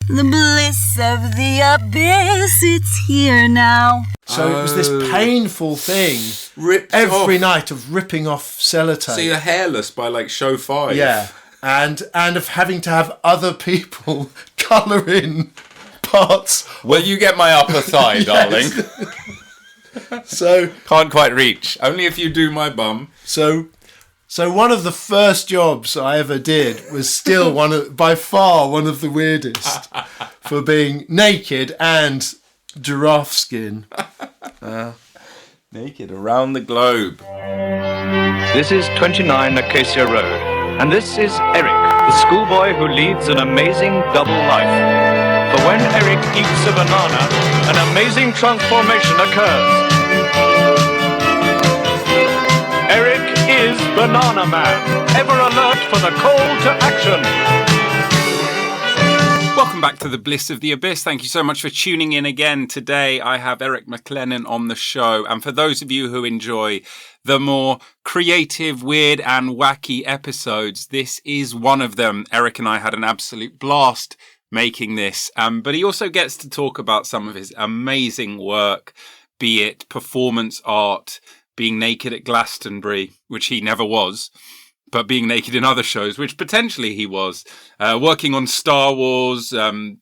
The bliss of the abyss, it's here now. So it was this painful thing every night of ripping off sellotape. So you're hairless by like show 5. Yeah, and of having to have other people colour in parts. Will you get my upper thigh, darling? So can't quite reach. Only if you do my bum. So one of the first jobs I ever did was still by far one of the weirdest, for being naked and giraffe skin. Naked around the globe. This is 29 Acacia Road, and this is Eric, the schoolboy who leads an amazing double life. For when Eric eats a banana, an amazing transformation occurs. Eric is Banana Man, ever alert for the call to action. Welcome back to the Bliss of the Abyss. Thank you so much for tuning in again. Today I have Eric MacLennan on the show. And for those of you who enjoy the more creative, weird and wacky episodes, this is one of them. Eric and I had an absolute blast making this. But he also gets to talk about some of his amazing work, be it performance art, being naked at Glastonbury, which he never was, but being naked in other shows, which potentially he was, working on Star Wars,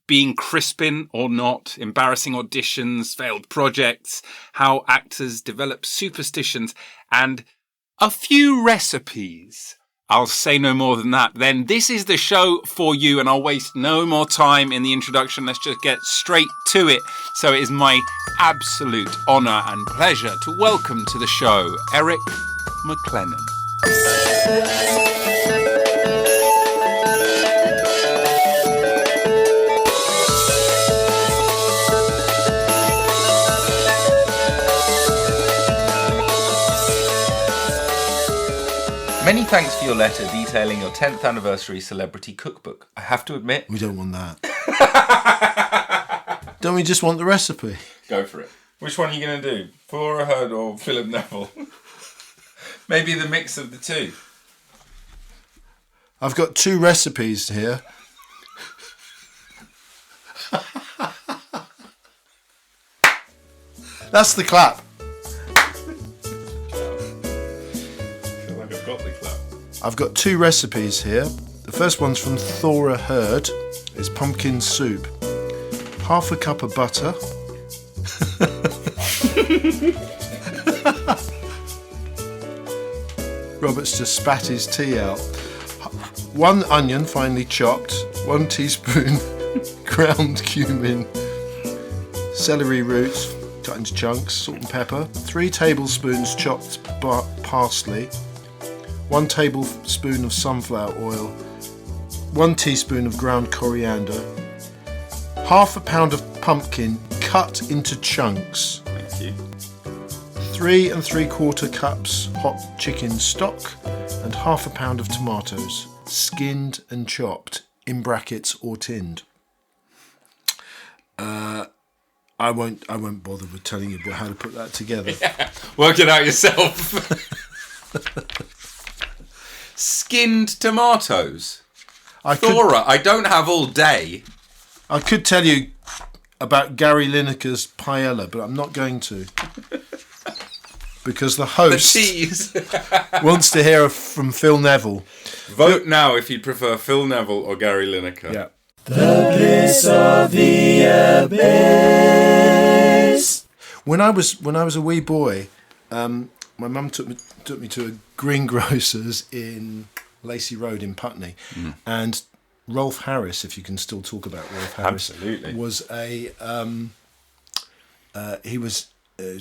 being Crispin or not, embarrassing auditions, failed projects, how actors develop superstitions, and a few recipes. I'll say no more than that. Then this is the show for you, and I'll waste no more time in the introduction. Let's just get straight to it. So it is my absolute honour and pleasure to welcome to the show Eric MacLennan. Many thanks for your letter detailing your 10th anniversary celebrity cookbook. I have to admit... We don't want that. Don't we just want the recipe? Go for it. Which one are you going to do? Flora Hurd or Philip Neville? Maybe the mix of the two. I've got 2 recipes here. That's the clap. I've got 2 recipes here. The first one's from Thora Hurd. It's pumpkin soup. Half a cup of butter. Robert's just spat his tea out. 1 onion finely chopped. 1 teaspoon ground cumin. Celery roots cut into chunks. Salt and pepper. 3 tablespoons chopped parsley. 1 tablespoon of sunflower oil, 1 teaspoon of ground coriander, half a pound of pumpkin cut into chunks. Thank you. 3 3/4 cups hot chicken stock, and half a pound of tomatoes, skinned and chopped, in brackets or tinned. I won't bother with telling you how to put that together. Yeah. Work it out yourself. Skinned tomatoes. Thora, I don't have all day. I could tell you about Gary Lineker's paella, but I'm not going to. Because the host wants to hear from Phil Neville. Vote now if you'd prefer Phil Neville or Gary Lineker. Yeah. The bliss of the abyss. When I was a wee boy, my mum took me to a greengrocer's in Lacey Road in Putney, and Rolf Harris, if you can still talk about Rolf Harris, absolutely, was he was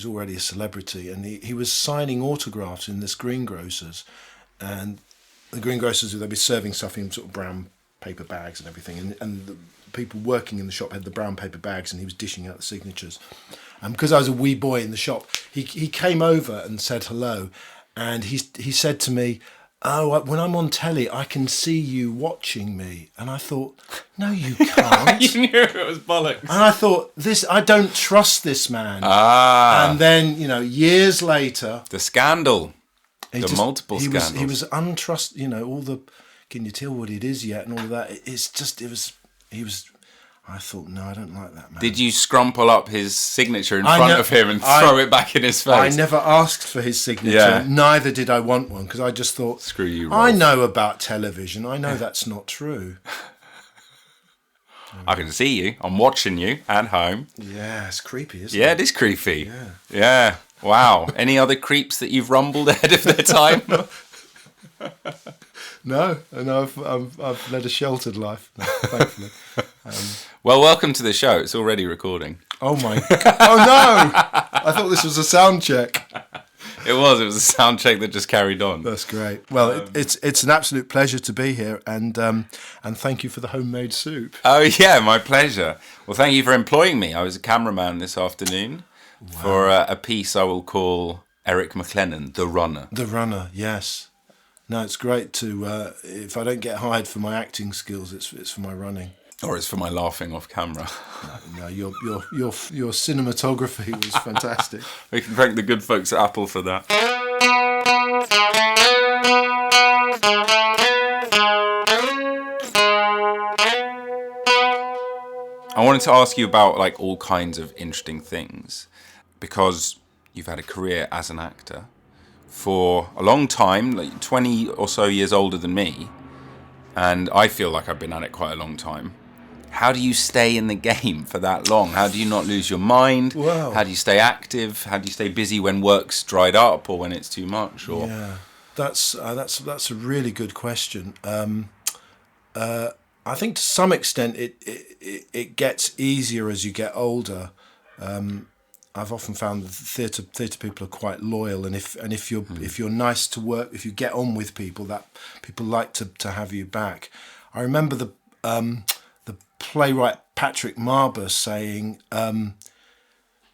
already a celebrity, and he was signing autographs in this greengrocer's, and the greengrocers, they'd be serving stuff in sort of brown paper bags and everything, and the people working in the shop had the brown paper bags, and he was dishing out the signatures. And because I was a wee boy in the shop, he came over and said hello, and he said to me, "Oh, when I'm on telly, I can see you watching me." And I thought, "No, you can't." You knew it was bollocks. And I thought, I don't trust this man. And then, years later, the scandal, multiple scandals. He was untrust. All the, can you tell what it is yet, and all of that. It's just, he was. I thought, no, I don't like that man. Did you scrumple up his signature in front of him and throw it back in his face? I never asked for his signature. Yeah. Neither did I want one, because I just thought, screw you, Rolf. I know about television. I know that's not true. I can see you. I'm watching you at home. Yeah, it's creepy, isn't it? Yeah, it is creepy. Yeah. Wow. Any other creeps that you've rumbled ahead of their time? No, and I've led a sheltered life, thankfully. Well, welcome to the show. It's already recording. Oh my God. Oh no! I thought this was a sound check. It was a sound check that just carried on. That's great. Well, it's an absolute pleasure to be here, and thank you for the homemade soup. Oh yeah, my pleasure. Well, thank you for employing me. I was a cameraman this afternoon for a piece I will call Eric MacLennan, The Runner. The Runner, yes. No, it's great to. If I don't get hired for my acting skills, it's for my running. Or it's for my laughing off camera. No, your cinematography was fantastic. We can thank the good folks at Apple for that. I wanted to ask you about like all kinds of interesting things, because you've had a career as an actor for a long time, like 20 or so years older than me, and I feel like I've been at it quite a long time. How do you stay in the game for that long? How do you not lose your mind? Wow. How do you stay active? How do you stay busy when work's dried up or when it's too much? Or yeah, that's a really good question. I think to some extent it gets easier as you get older. I've often found that theatre people are quite loyal, and if you're nice to work, if you get on with people, that people like to have you back. I remember the playwright Patrick Marber saying,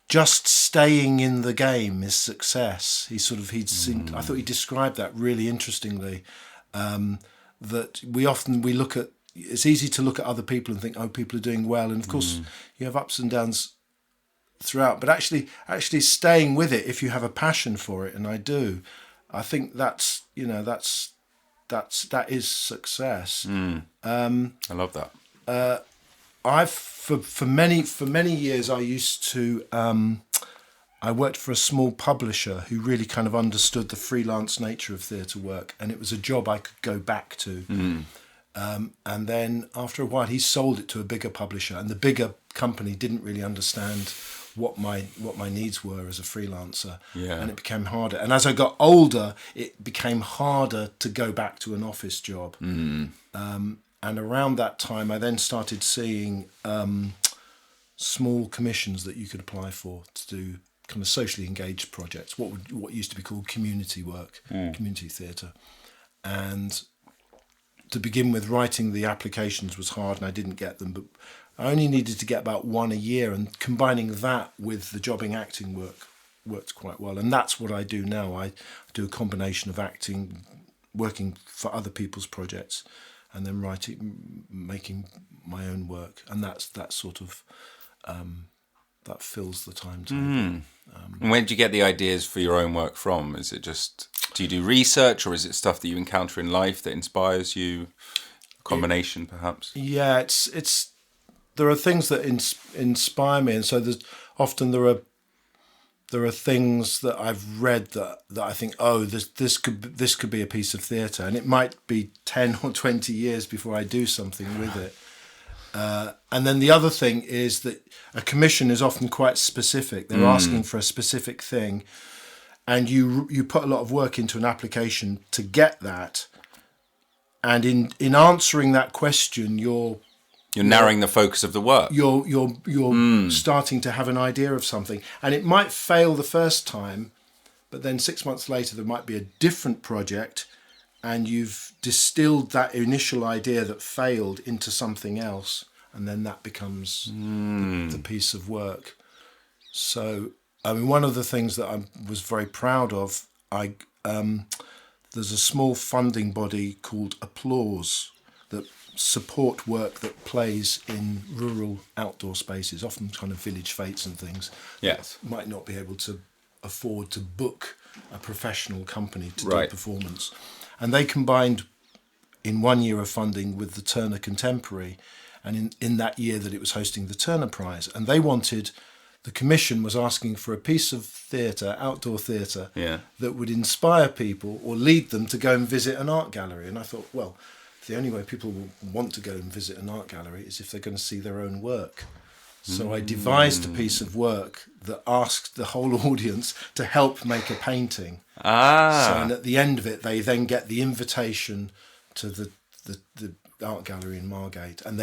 "Just staying in the game is success." I thought he described that really interestingly. That we look at. It's easy to look at other people and think, "Oh, people are doing well," and of course you have ups and downs throughout. But actually staying with it, if you have a passion for it, and I do, I think that is success. I love that. For many years I used to I worked for a small publisher who really kind of understood the freelance nature of theatre work, and it was a job I could go back to. And then after a while he sold it to a bigger publisher, and the bigger company didn't really understand what my needs were as a freelancer, and it became harder. And as I got older, it became harder to go back to an office job. And around that time, I then started seeing small commissions that you could apply for to do kind of socially engaged projects, what used to be called community work, community theatre. And to begin with, writing the applications was hard, and I didn't get them, but I only needed to get about one a year, and combining that with the jobbing acting work worked quite well. And that's what I do now. I do a combination of acting, working for other people's projects, and then writing, making my own work, and that sort of that fills the timetable. And where did you get the ideas for your own work from? Is it just, do you do research, or is it stuff that you encounter in life that inspires you? A combination, perhaps. Yeah, it's there are things that inspire me, and so there are things that I've read that I think, oh, this could be a piece of theatre, and it might be 10 or 20 years before I do something with it. And then the other thing is that a commission is often quite specific. They're asking for a specific thing, and you put a lot of work into an application to get that. And in answering that question, you're narrowing the focus of the work. You're starting to have an idea of something, and it might fail the first time, but then 6 months later there might be a different project, and you've distilled that initial idea that failed into something else, and then that becomes the piece of work. So, I mean, one of the things that I was very proud of, there's a small funding body called Applause that support work that plays in rural outdoor spaces, often kind of village fetes and things. Yes. That might not be able to afford to book a professional company to do a performance. And they combined in 1 year of funding with the Turner Contemporary, and in that year that it was hosting the Turner Prize. And the commission was asking for a piece of theatre, outdoor theatre, that would inspire people or lead them to go and visit an art gallery. And I thought, well, the only way people will want to go and visit an art gallery is if they're going to see their own work. So I devised a piece of work that asked the whole audience to help make a painting. So, and at the end of it, they then get the invitation to the art gallery in Margate, and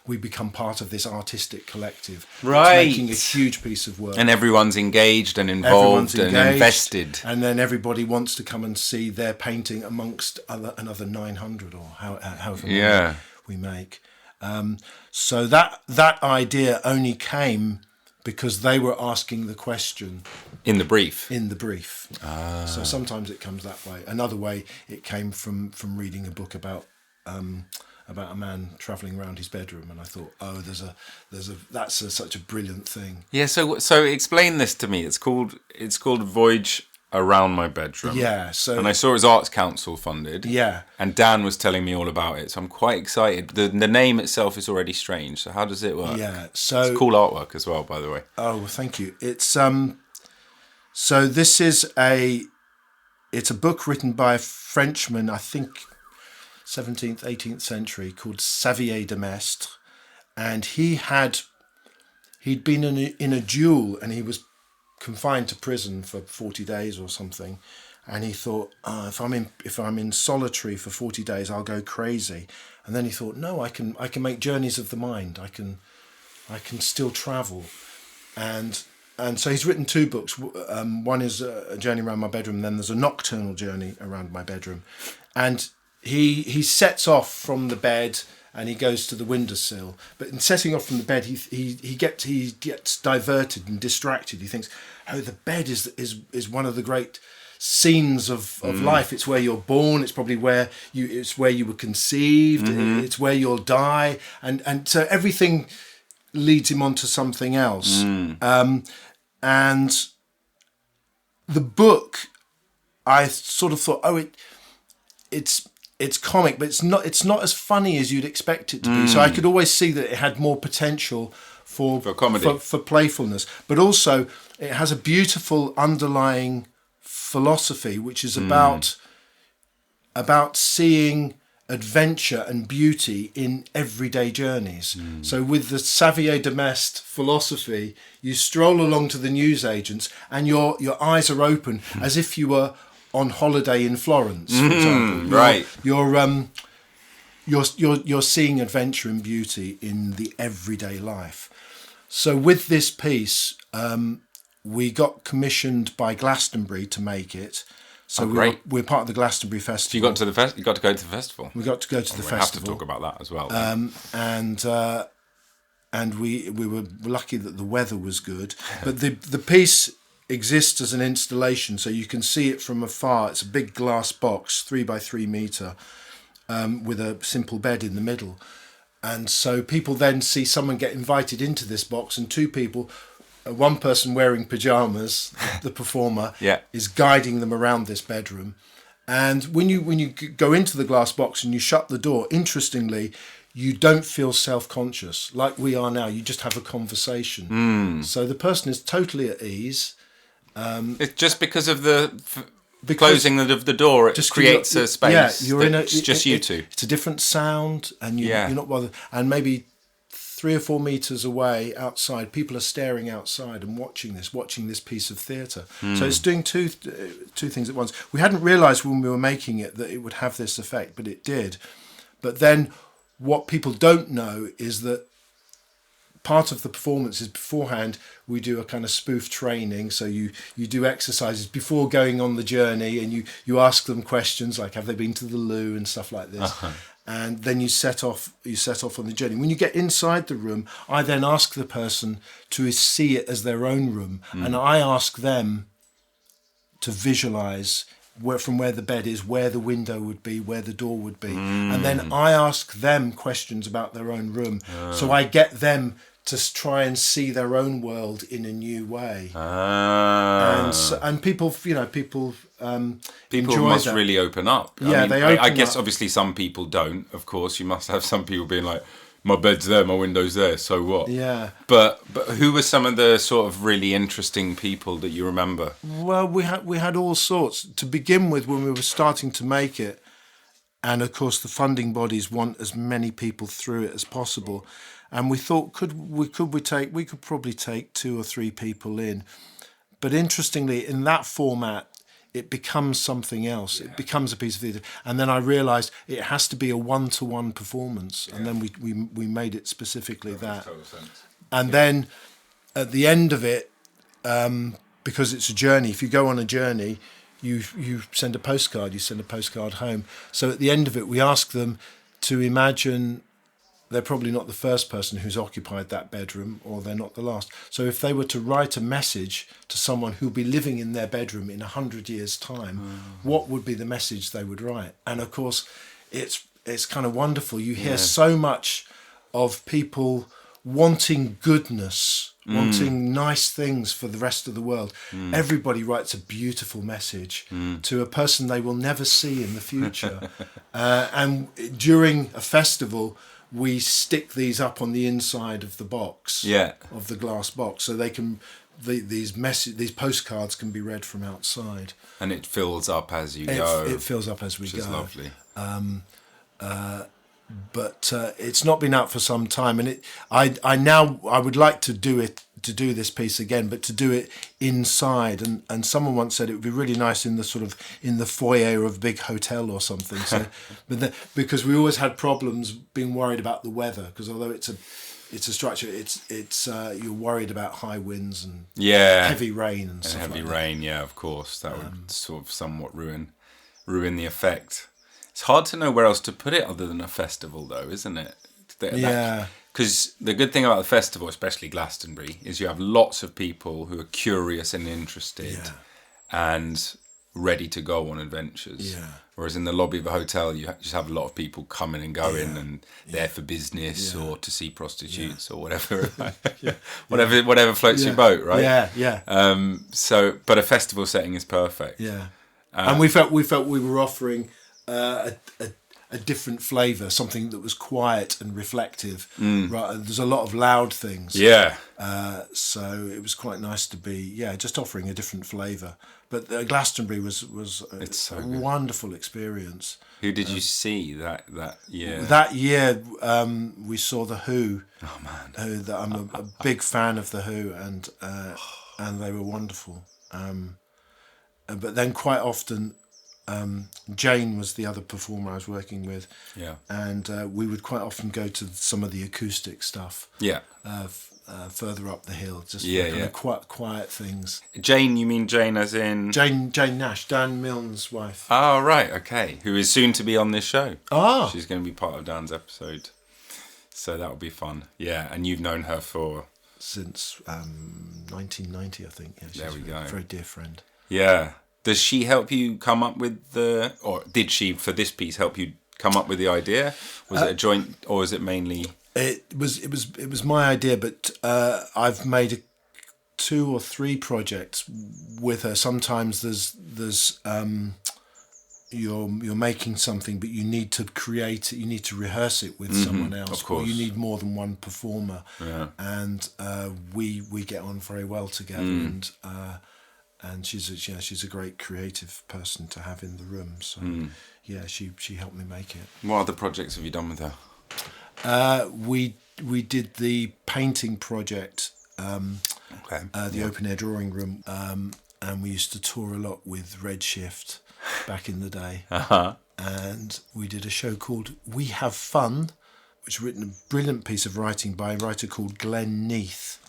we become part of this artistic collective, making a huge piece of work. And everyone's engaged and involved and invested. And then everybody wants to come and see their painting amongst another 900 or however many we make. So that idea only came because they were asking the question in the brief. So sometimes it comes that way. Another way it came from reading a book about a man travelling around his bedroom, and I thought, that's such a brilliant thing. Yeah. So explain this to me. It's called Voyage Around My Bedroom. Yeah. So, and I saw it was Arts Council funded. Yeah. And Dan was telling me all about it, so I'm quite excited. The name itself is already strange. So how does it work? Yeah. So it's cool artwork as well, by the way. Oh, well, thank you. It's so this is it's a book written by a Frenchman, I think 17th, 18th century, called Xavier de Maistre, and he'd been in a duel, and he was confined to prison for 40 days or something, and he thought, if I'm in solitary for 40 days, I'll go crazy. And then he thought, no, I can make journeys of the mind. I can still travel, and so he's written two books. One is a journey around my bedroom, and then there's a nocturnal journey around my bedroom, and he sets off from the bed and he goes to the windowsill. But in setting off from the bed, he gets diverted and distracted. He thinks, the bed is one of the great scenes of life. It's where you're born. It's probably where you were conceived. Mm-hmm. It's where you'll die. And so everything leads him on to something else. And the book, I sort of thought, it's comic, but it's not as funny as you'd expect it to be. So I could always see that it had more potential for comedy, for playfulness. But also, it has a beautiful underlying philosophy, which is about seeing adventure and beauty in everyday journeys. So with the Xavier de Maistre philosophy, you stroll along to the newsagents and your eyes are open as if you were on holiday in Florence, for example. Right. You're seeing adventure and beauty in the everyday life. So with this piece, we got commissioned by Glastonbury to make it. So we're part of the Glastonbury Festival. So you got to go to the festival. We got to go to the festival. We have to talk about that as well. And we were lucky that the weather was good. But the piece exists as an installation, so you can see it from afar. It's a big glass box, 3 by 3 meter, with a simple bed in the middle. And so people then see someone get invited into this box, and two people, one person wearing pajamas, the performer, is guiding them around this bedroom. And when you go into the glass box and you shut the door, interestingly, you don't feel self-conscious like we are now. You just have a conversation. So the person is totally at ease. It's just because of the closing of the door, it just creates a space. Yeah, it's just you two. It's a different sound, and you're not bothered. And maybe 3 or 4 meters away outside, people are staring outside and watching this piece of theatre. So it's doing two things at once. We hadn't realised when we were making it that it would have this effect, but it did. But then what people don't know is that part of the performance is beforehand we do a kind of spoof training. So you do exercises before going on the journey, and you ask them questions like, have they been to the loo and stuff like this. And then you set off on the journey. When you get inside the room, I then ask the person to see it as their own room, and I ask them to visualize from where the bed is, where the window would be, where the door would be. And then I ask them questions about their own room. So I get them to try and see their own world in a new way. And people must really open up. Yeah, they open up. I guess obviously some people don't, of course. You must have some people being like, my bed's there, my window's there, so what? Yeah. But who were some of the sort of really interesting people that you remember? Well, we had all sorts. To begin with, when we were starting to make it, and of course the funding bodies want as many people through it as possible, and we thought we could probably take 2 or 3 people in, but interestingly, in that format, it becomes something else. Yeah. It becomes a piece of theatre. And then I realised it has to be a one-to-one performance. Yeah. And then we made it specifically that. Total sense. And then at the end of it, because it's a journey, if you go on a journey, you send a postcard, home. So at the end of it, we ask them to imagine they're probably not the first person who's occupied that bedroom, or they're not the last. So if they were to write a message to someone who'll be living in their bedroom in 100 years' time, what would be the message they would write? And of course, it's kind of wonderful. You hear so much of people wanting goodness, wanting nice things for the rest of the world. Everybody writes a beautiful message to a person they will never see in the future. And during a festival, we stick these up on the inside of the box, of the glass box, so they can these postcards can be read from outside. And it fills up as you go. It fills up as we go. Which is lovely. But it's not been out for some time, and I would like to do this piece again, but to do it inside. And someone once said it would be really nice in the foyer of a big hotel or something. So, because we always had problems being worried about the weather, because although it's a structure, it's you're worried about high winds and heavy rain and stuff. Heavy like rain, of course, that would sort of somewhat ruin the effect. It's hard to know where else to put it other than a festival, though, isn't it? Because the good thing about the festival, especially Glastonbury, is you have lots of people who are curious and interested and ready to go on adventures. Yeah. Whereas in the lobby of a hotel, you just have a lot of people coming and going and there for business or to see prostitutes or whatever. Whatever floats your boat, right? But a festival setting is perfect. Yeah. And we felt we were offering a different flavour, something that was quiet and reflective. Right, there's a lot of loud things. So it was quite nice to be just offering a different flavour. But Glastonbury was a wonderful experience. Who did you see that year? That year we saw the Who. Oh man, I'm a big fan of the Who, and they were wonderful. But then quite often. Jane was the other performer I was working with, and we would quite often go to some of the acoustic stuff, further up the hill, just kind of quiet things. Jane, you mean Jane as in Jane Nash, Dan Milne's wife? Oh right, okay. Who is soon to be on this show? She's going to be part of Dan's episode, so that will be fun. Yeah, and you've known her since 1990, I think. Yeah, she's there we go. A very dear friend. Yeah. Does she help you come up with or did she for this piece help you come up with the idea? Was it a joint, or was it mainly? It was my idea, but I've made 2 or 3 projects with her. Sometimes there's you're making something, but you need to create it. You need to rehearse it with someone else. Of course, or you need more than one performer. Yeah. And we get on very well together, and she's a great creative person to have in the room. So she helped me make it. What other projects have you done with her? We did the painting project, the open air drawing room, and we used to tour a lot with Redshift back in the day. And we did a show called We Have Fun, which was written a brilliant piece of writing by a writer called Glenn Neath,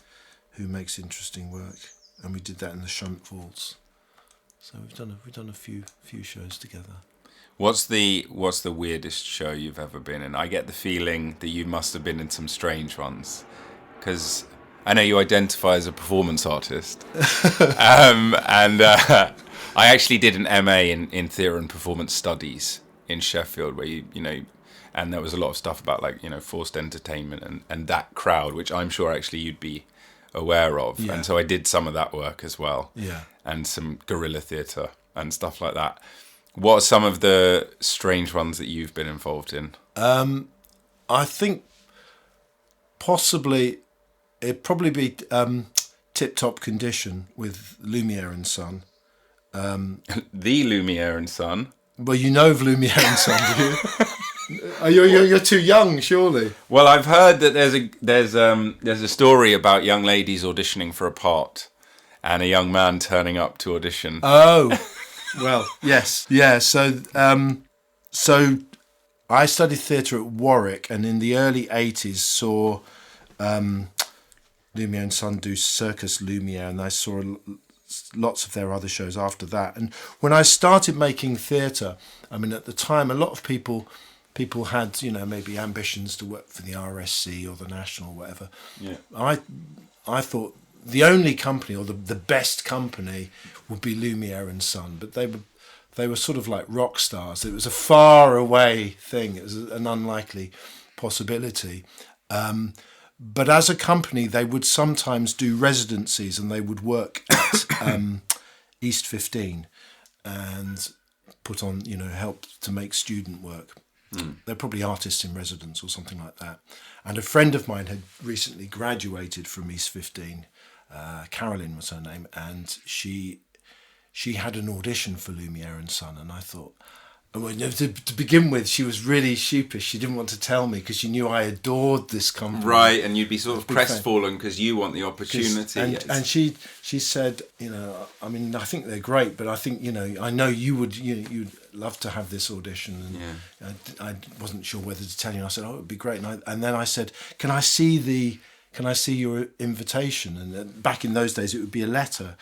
who makes interesting work. And we did that in the Shunt Vaults. So we've done a few shows together. What's the weirdest show you've ever been in? I get the feeling that you must have been in some strange ones, because I know you identify as a performance artist, and I actually did an MA in theatre and performance studies in Sheffield, where you know, and there was a lot of stuff about forced entertainment and that crowd, which I'm sure actually you'd be aware of, and so I did some of that work as well, and some guerrilla theatre and stuff like that. What are some of the strange ones that you've been involved in? I think possibly, it'd probably be Tip-Top Condition with Lumiere and Son. The Lumiere and Son. Well, you know of Lumiere and Son, do you? You're too young, surely. Well, I've heard that there's a story about young ladies auditioning for a part, and a young man turning up to audition. Oh, well, yes, yeah. So I studied theatre at Warwick, and in the early '80s saw Lumiere and Son do Circus Lumiere, and I saw lots of their other shows after that. And when I started making theatre, I mean, at the time, a lot of people had, maybe ambitions to work for the RSC or the National or whatever. Yeah. I thought the only company or the best company would be Lumiere and Son, but they were sort of like rock stars. It was a far away thing. It was an unlikely possibility. But as a company, they would sometimes do residencies, and they would work at East 15 and put on, help to make student work. They're probably artists in residence or something like that. And a friend of mine had recently graduated from East 15. Carolyn was her name, and she had an audition for Lumiere and Son, and I thought, to begin with, she was really sheepish. She didn't want to tell me because she knew I adored this company. Right, and you'd be sort of crestfallen because you want the opportunity. And she said, I mean, I think they're great, but I think, I know you'd love to have this audition. And I wasn't sure whether to tell you. And I said, oh, it would be great. And then I said, can I see your invitation? And back in those days, it would be a letter.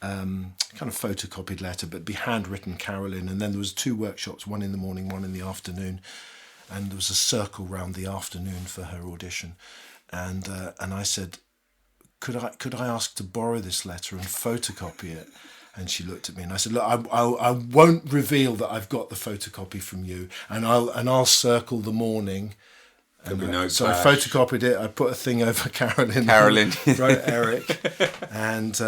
Kind of photocopied letter, but be handwritten Carolyn. And then there was 2 workshops, one in the morning, one in the afternoon, and there was a circle round the afternoon for her audition. And I said, could I ask to borrow this letter and photocopy it? And she looked at me and I said, look, I won't reveal that I've got the photocopy from you, and I'll circle the morning. And, so I photocopied it. I put a thing over Carolyn, wrote Eric, and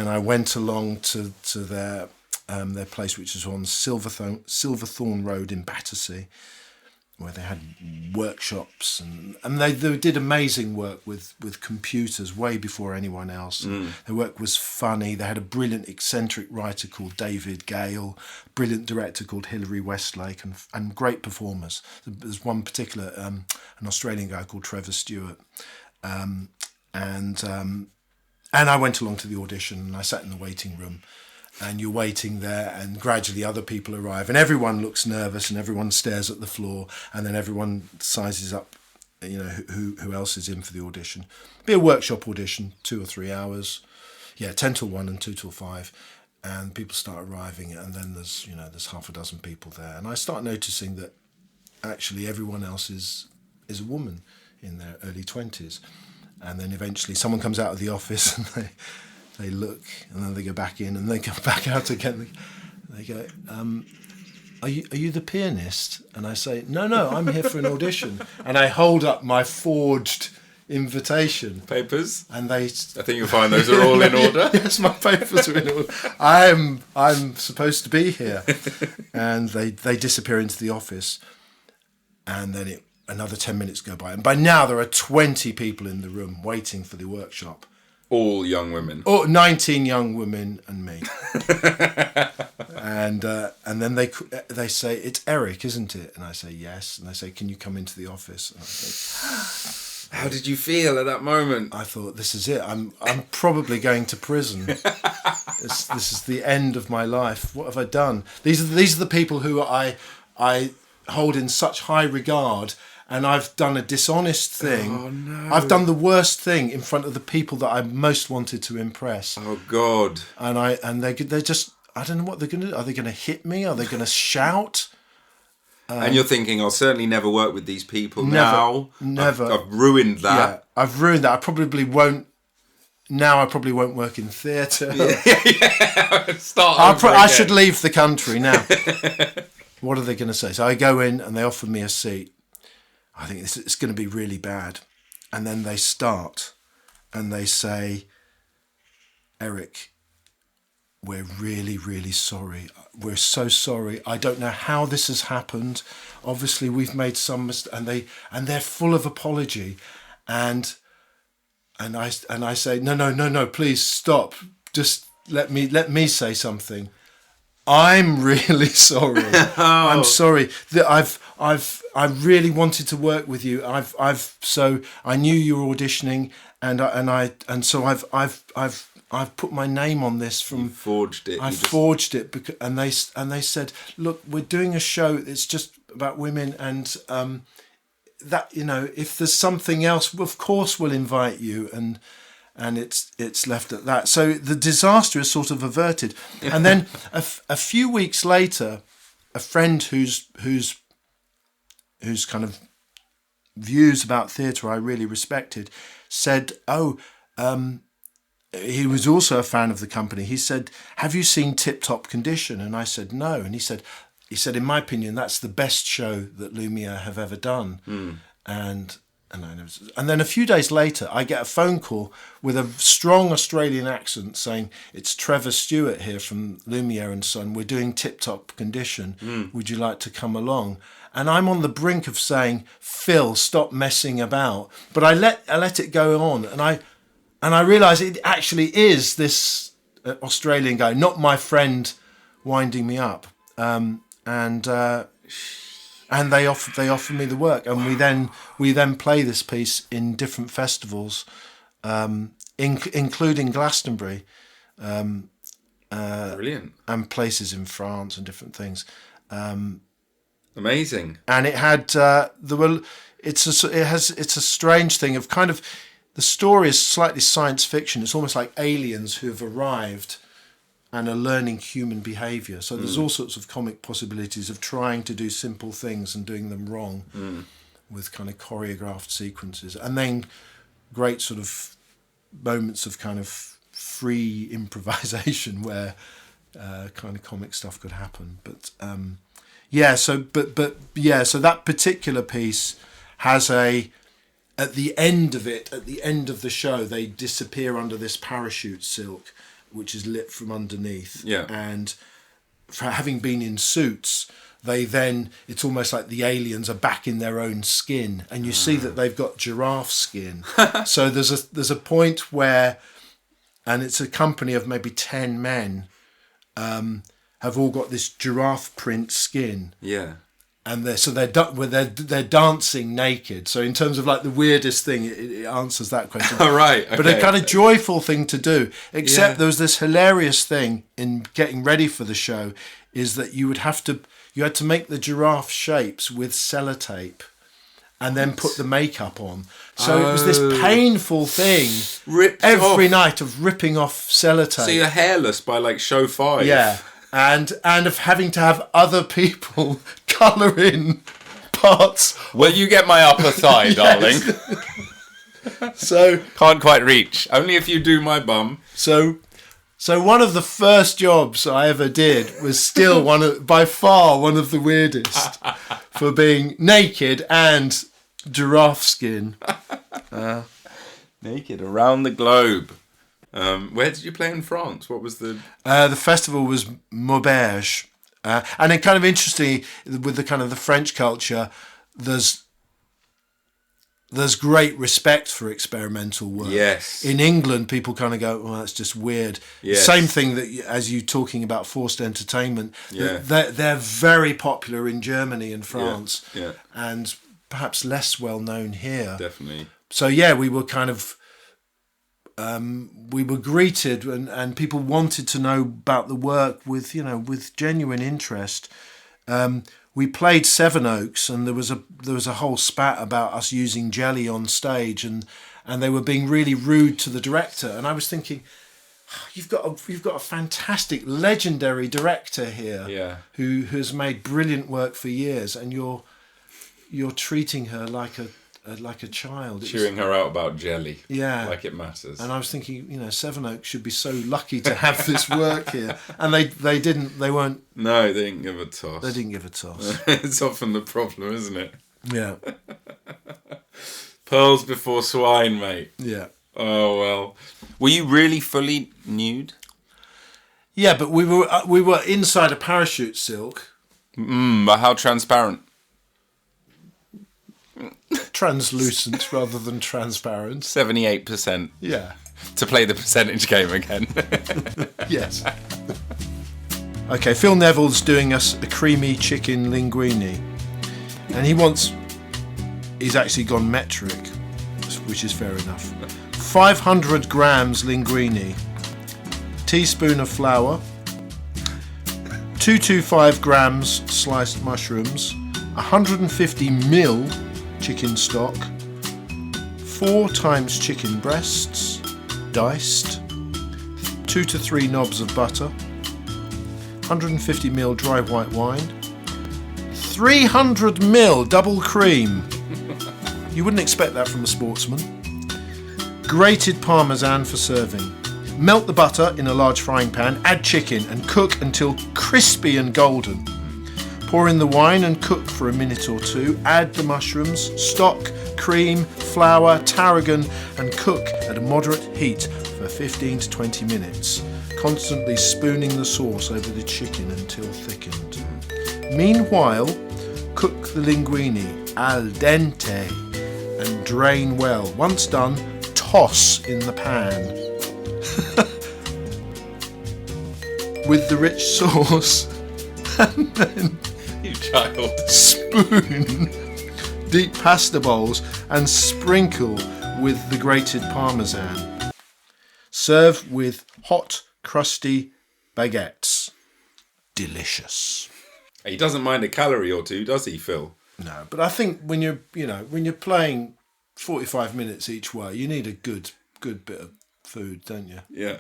I went along to their place, which is on Silverthorne Road in Battersea, where they had workshops and they did amazing work with computers way before anyone else. Their work was funny. They had a brilliant eccentric writer called David Gale, brilliant director called Hilary Westlake, and great performers. There's one particular, an Australian guy called Trevor Stewart, and I went along to the audition, and I sat in the waiting room, and you're waiting there, and gradually other people arrive, and everyone looks nervous, and everyone stares at the floor, and then everyone sizes up, who else is in for the audition. Be a workshop audition, 2 or 3 hours, 10 till 1 and 2 till 5, and people start arriving, and then there's half a dozen people there, and I start noticing that actually everyone else is a woman in their early 20s. And then eventually someone comes out of the office and they look, and then they go back in and they go back out again. They go, are you the pianist? And I say, no, I'm here for an audition. And I hold up my forged invitation. Papers? And I think you'll find those are all in order. Yes, my papers are in order. I'm supposed to be here. And they disappear into the office. And then another 10 minutes go by, and by now there are 20 people in the room waiting for the workshop. All young women. 19 young women and me. and then they say, it's Eric, isn't it? And I say, yes. And they say, can you come into the office? And I say, how did you feel at that moment? I thought, this is it. I'm probably going to prison. This is the end of my life. What have I done? These are the people who I hold in such high regard. And I've done a dishonest thing. Oh, no. I've done the worst thing in front of the people that I most wanted to impress. Oh, God. And they're just, I don't know what they're going to do. Are they going to hit me? Are they going to shout? And you're thinking, I'll certainly never work with these people now. Never. I've ruined that. Yeah, I've ruined that. I probably won't work in theatre. I should leave the country now. What are they going to say? So I go in and they offer me a seat. I think it's going to be really bad. And then they start and they say, Eric, we're really, really sorry. we're so sorry. I don't know how this has happened. Obviously, we've made some mistakes, and they're full of apology, and I say, no, please stop. Just let me say something. I'm really sorry. I'm sorry that I really wanted to work with you. So I knew you were auditioning, and so I've put my name on this from. You forged it. I forged it because, and they said, look, we're doing a show. It's just about women, and that, you know, if there's something else, of course we'll invite you, and it's left at that. So the disaster is sort of averted. And then a few weeks later, a friend whose kind of views about theatre I really respected said, he was also a fan of the company. He said, have you seen Tip Top Condition? And I said, no. And he said, in my opinion, that's the best show that Lumiere have ever done. And then a few days later, I get a phone call with a strong Australian accent saying, it's Trevor Stewart here from Lumiere and Son. We're doing Tip Top Condition. Would you like to come along? And I'm on the brink of saying, Phil, stop messing about. But I let it go on. And I realise it actually is this Australian guy, not my friend winding me up. And they offer me the work, and we then play this piece in different festivals, including Glastonbury, Brilliant, and places in France and different things. Amazing. And it had it's a strange thing of kind of, the story is slightly science fiction. It's almost like aliens who have arrived and are learning human behaviour. So there's all sorts of comic possibilities of trying to do simple things and doing them wrong with kind of choreographed sequences. And then great sort of moments of kind of free improvisation where kind of comic stuff could happen. But so that particular piece has at the end of the show, they disappear under this parachute silk, which is lit from underneath. Yeah. And for having been in suits, it's almost like the aliens are back in their own skin, and you see that they've got giraffe skin. So there's a point where, and it's a company of maybe 10 men, have all got this giraffe print skin. Yeah. And they're dancing naked. So in terms of like the weirdest thing, it answers that question. All right. Okay. But a kind of joyful thing to do. Except there was this hilarious thing in getting ready for the show, is that you had to make the giraffe shapes with sellotape, and then put the makeup on. So it was this painful thing every night of ripping off sellotape. So you're hairless by like show 5. Yeah. And of having to have other people colour in parts. Well, you get my upper thigh, darling. So can't quite reach. Only if you do my bum. So one of the first jobs I ever did was still by far one of the weirdest, for being naked and giraffe skin. Naked around the globe. Where did you play in France? What was the festival was Maubeuge, and then kind of interestingly, with the kind of the French culture, there's great respect for experimental work. Yes. In England, people kind of go, "Well, that's just weird." Yes. Same thing that as you talking about forced entertainment. Yeah. They're very popular in Germany and France, Yeah. and perhaps less well known here. Definitely. So yeah, we were kind of. We were greeted, and people wanted to know about the work with genuine interest. We played Sevenoaks, and there was a whole spat about us using jelly on stage, and they were being really rude to the director. And I was thinking, you've got a fantastic, legendary director here, who has made brilliant work for years, and you're treating her like a child. Chewing her out about jelly. Yeah. Like it matters. And I was thinking, Sevenoaks should be so lucky to have this work here. And they didn't. They weren't. No, they didn't give a toss. They didn't give a toss. It's often the problem, isn't it? Yeah. Pearls before swine, mate. Yeah. Oh, well. Were you really fully nude? Yeah, but we were inside a parachute silk. But how transparent? Translucent rather than transparent. 78%. Yeah. To play the percentage game again. Yes. Okay, Phil Neville's doing us a creamy chicken linguine. And he's actually gone metric, which is fair enough. 500 grams linguine, teaspoon of flour, 225 grams sliced mushrooms, 150 ml chicken stock, 4 times chicken breasts, diced, 2 to 3 knobs of butter, 150 ml dry white wine, 300 ml double cream. You wouldn't expect that from a sportsman. Grated parmesan for serving. Melt the butter in a large frying pan, add chicken and cook until crispy and golden. Pour in the wine and cook for a minute or two. Add the mushrooms, stock, cream, flour, tarragon and cook at a moderate heat for 15 to 20 minutes, constantly spooning the sauce over the chicken until thickened. Meanwhile, cook the linguine al dente and drain well. Once done, toss in the pan. With the rich sauce, and then You child. spoon deep pasta bowls and sprinkle with the grated parmesan. Serve with hot, crusty baguettes. Delicious. He doesn't mind a calorie or two, does he, Phil? No, but I think when you're playing 45 minutes each way, you need a good bit of food, don't you? Yeah.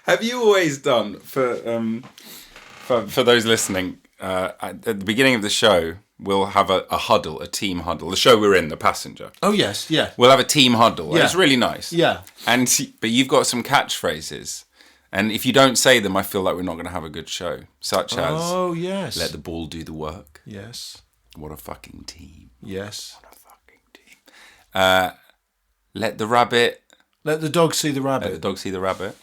Have you always done for those listening? At the beginning of the show, we'll have a huddle, a team huddle. The show we're in, The Passenger. Oh yes, yeah. We'll have a team huddle. Yeah. It's really nice. Yeah. But you've got some catchphrases, and if you don't say them, I feel like we're not going to have a good show. Such as, Oh yes. let the ball do the work. Yes. What a fucking team. Yes. What a fucking team. Let the rabbit. Let the dog see the rabbit. Let the dog see the rabbit.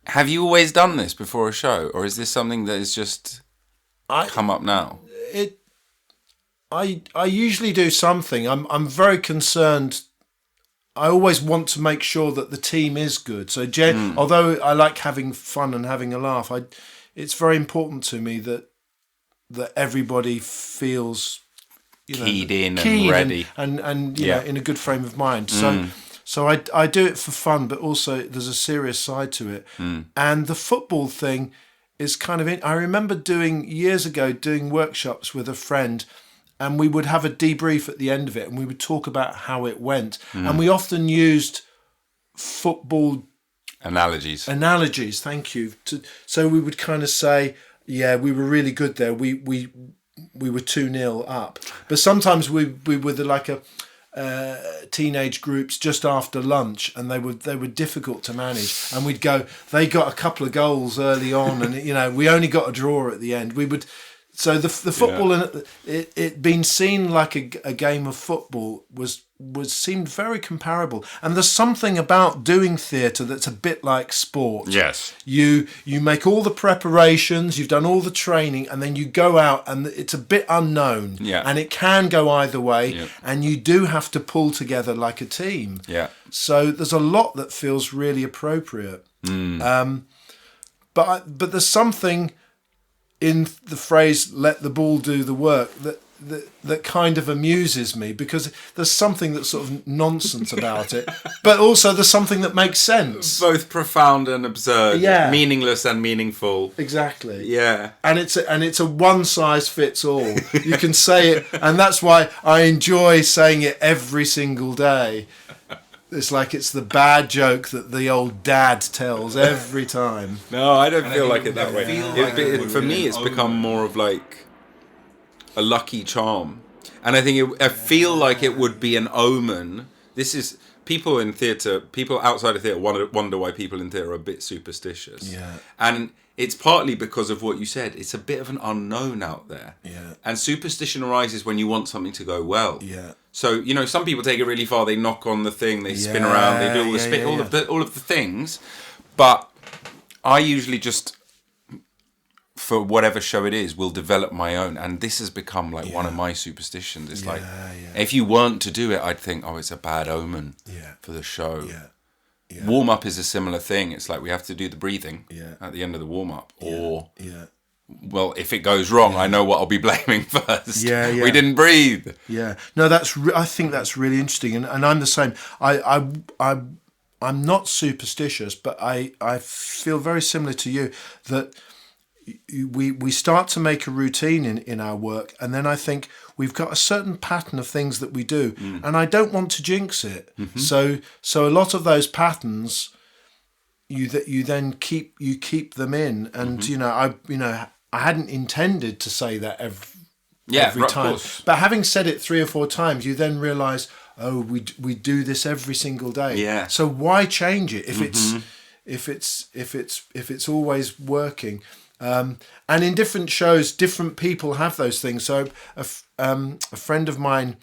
Have you always done this before a show, or is this something that has just come up now? I usually do something. I'm very concerned. I always want to make sure that the team is good. So although I like having fun and having a laugh, it's very important to me that everybody feels keyed in and ready and you know, in a good frame of mind. So I do it for fun, but also there's a serious side to it. And the football thing is kind of I remember years ago doing workshops with a friend, and we would have a debrief at the end of it, and we would talk about how it went. And we often used football analogies. Thank you. So we would kind of say, yeah, we were really good there. We were 2-0 up, but sometimes we were like a teenage groups just after lunch, and they were difficult to manage, and we'd go, they got a couple of goals early on, and we only got a draw at the end. We would, so the football and it being seen like a game of football seemed very comparable. And there's something about doing theatre that's a bit like sport. Yes. You make all the preparations, you've done all the training, and then you go out and it's a bit unknown. Yeah. And it can go either way. Yeah. And you do have to pull together like a team. Yeah. So there's a lot that feels really appropriate. But there's something in the phrase "let the ball do the work" that kind of amuses me, because there's something that's sort of nonsense about it, but also there's something that makes sense. Both profound and absurd. Yeah. Meaningless and meaningful. Exactly. Yeah. And it's a one size fits all. You can say it, and that's why I enjoy saying it every single day. It's like it's the bad joke that the old dad tells every time. No, I don't feel like it that way. For me, it's become more of like a lucky charm, and I feel like it would be an omen. This is people outside of theatre wonder why people in theatre are a bit superstitious. Yeah. And it's partly because of what you said. It's a bit of an unknown out there. Yeah. And superstition arises when you want something to go well. Yeah. So, you know, some people take it really far. They knock on the thing, they spin around, they do all of the things. But I usually just, for whatever show it is, will develop my own. And this has become like one of my superstitions. It's like, if you weren't to do it, I'd think, oh, it's a bad omen for the show. Yeah. Yeah. Warm up is a similar thing. It's like we have to do the breathing at the end of the warm up, or well, if it goes wrong, I know what I'll be blaming first. We didn't breathe. Yeah, no, I think that's really interesting, and I'm the same. I'm not superstitious, but I feel very similar to you that we start to make a routine in our work, and then I think we've got a certain pattern of things that we do, and I don't want to jinx it. So a lot of those patterns, you then keep them in, and I hadn't intended to say that every time, but having said it 3 or 4 times, you then realise, oh, we do this every single day. Yeah. So why change it if it's always working? And in different shows, different people have those things. So a friend of mine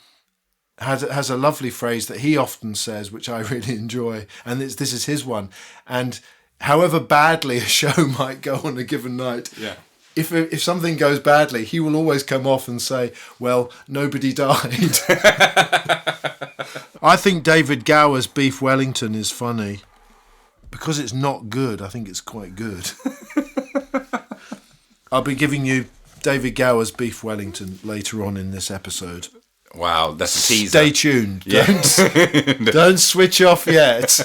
has a lovely phrase that he often says, which I really enjoy, and this is his one. And however badly a show might go on a given night, if something goes badly, he will always come off and say, well, nobody died. I think David Gower's Beef Wellington is funny. Because it's not good, I think it's quite good. I'll be giving you David Gower's Beef Wellington later on in this episode. Wow, that's a teaser. Stay tuned. Yeah. Don't switch off yet.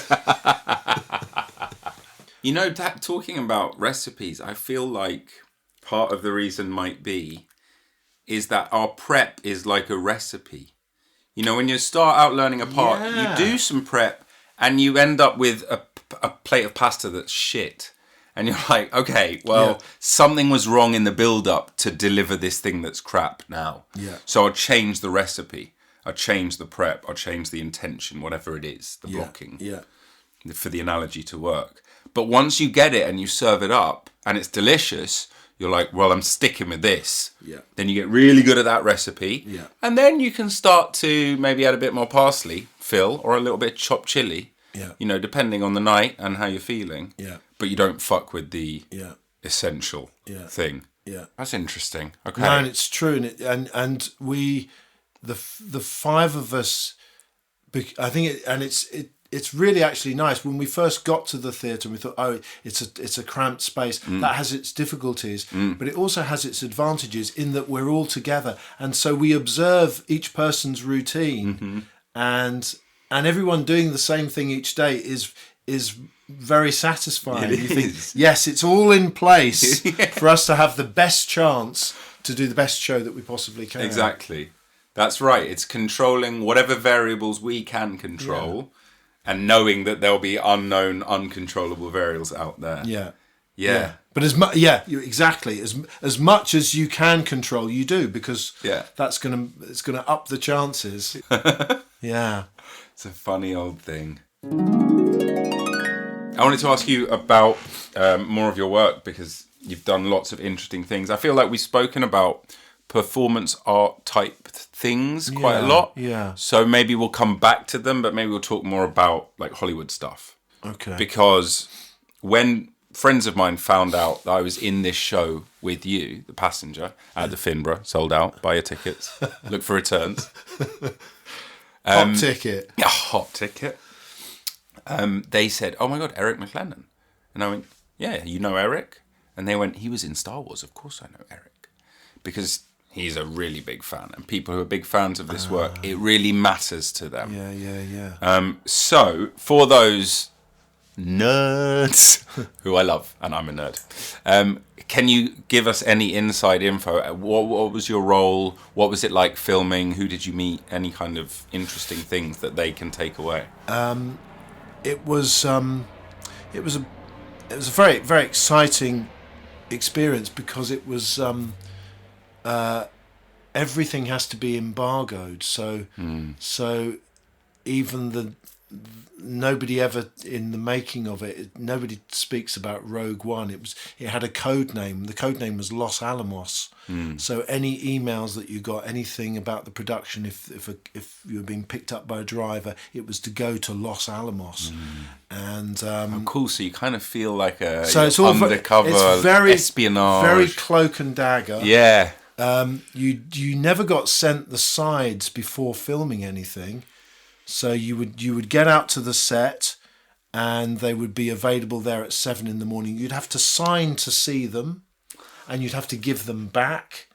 You know, talking about recipes, I feel like part of the reason might be is that our prep is like a recipe. You know, when you start out learning a part, you do some prep and you end up with a plate of pasta that's shit. And you're like, okay, well, something was wrong in the build-up to deliver this thing that's crap now. Yeah. So I'll change the recipe. I'll change the prep. I'll change the intention, whatever it is, the blocking, for the analogy to work. But once you get it and you serve it up and it's delicious, you're like, well, I'm sticking with this. Yeah. Then you get really good at that recipe. Yeah. And then you can start to maybe add a bit more parsley, Phil, or a little bit of chopped chili. Yeah. You know, depending on the night and how you're feeling. Yeah. But you don't fuck with the essential thing. Yeah. That's interesting. Okay. No, and it's true. And we, the 5 of us, I think it's really actually nice. When we first got to the theatre, we thought, oh, it's a cramped space. That has its difficulties, but it also has its advantages in that we're all together. And so we observe each person's routine and everyone doing the same thing each day is very satisfying. You think, yes, it's all in place for us to have the best chance to do the best show that we possibly can. Exactly. That's right. It's controlling whatever variables we can control and knowing that there'll be unknown, uncontrollable variables out there. Yeah. Yeah. But exactly. As much as you can control, you do, because it's gonna up the chances. Yeah. It's a funny old thing. I wanted to ask you about more of your work, because you've done lots of interesting things. I feel like we've spoken about performance art type things quite a lot. Yeah. So maybe we'll come back to them, but maybe we'll talk more about like Hollywood stuff. Okay. Because when friends of mine found out that I was in this show with you, The Passenger, at the Finborough, sold out, buy your tickets, look for returns. Hot ticket. Yeah, hot ticket. They said, oh my God, Eric MacLennan. And I went, yeah, you know Eric? And they went, he was in Star Wars. Of course I know Eric. Because he's a really big fan. And people who are big fans of this work, it really matters to them. Yeah. So, for those nerds, who I love, and I'm a nerd, can you give us any inside info? What was your role? What was it like filming? Who did you meet? Any kind of interesting things that they can take away? It was a very, very exciting experience, because it was everything has to be embargoed. So even nobody ever, in the making of it, nobody speaks about Rogue One. It had a code name. The code name was Los Alamos. So any emails that you got, anything about the production, if you were being picked up by a driver, it was to go to Los Alamos. And cool. So you kind of feel like a so it's all undercover it's very, espionage, very cloak and dagger. Yeah. You never got sent the sides before filming anything. So you would get out to the set, and they would be available there at 7 a.m. You'd have to sign to see them, and you'd have to give them back.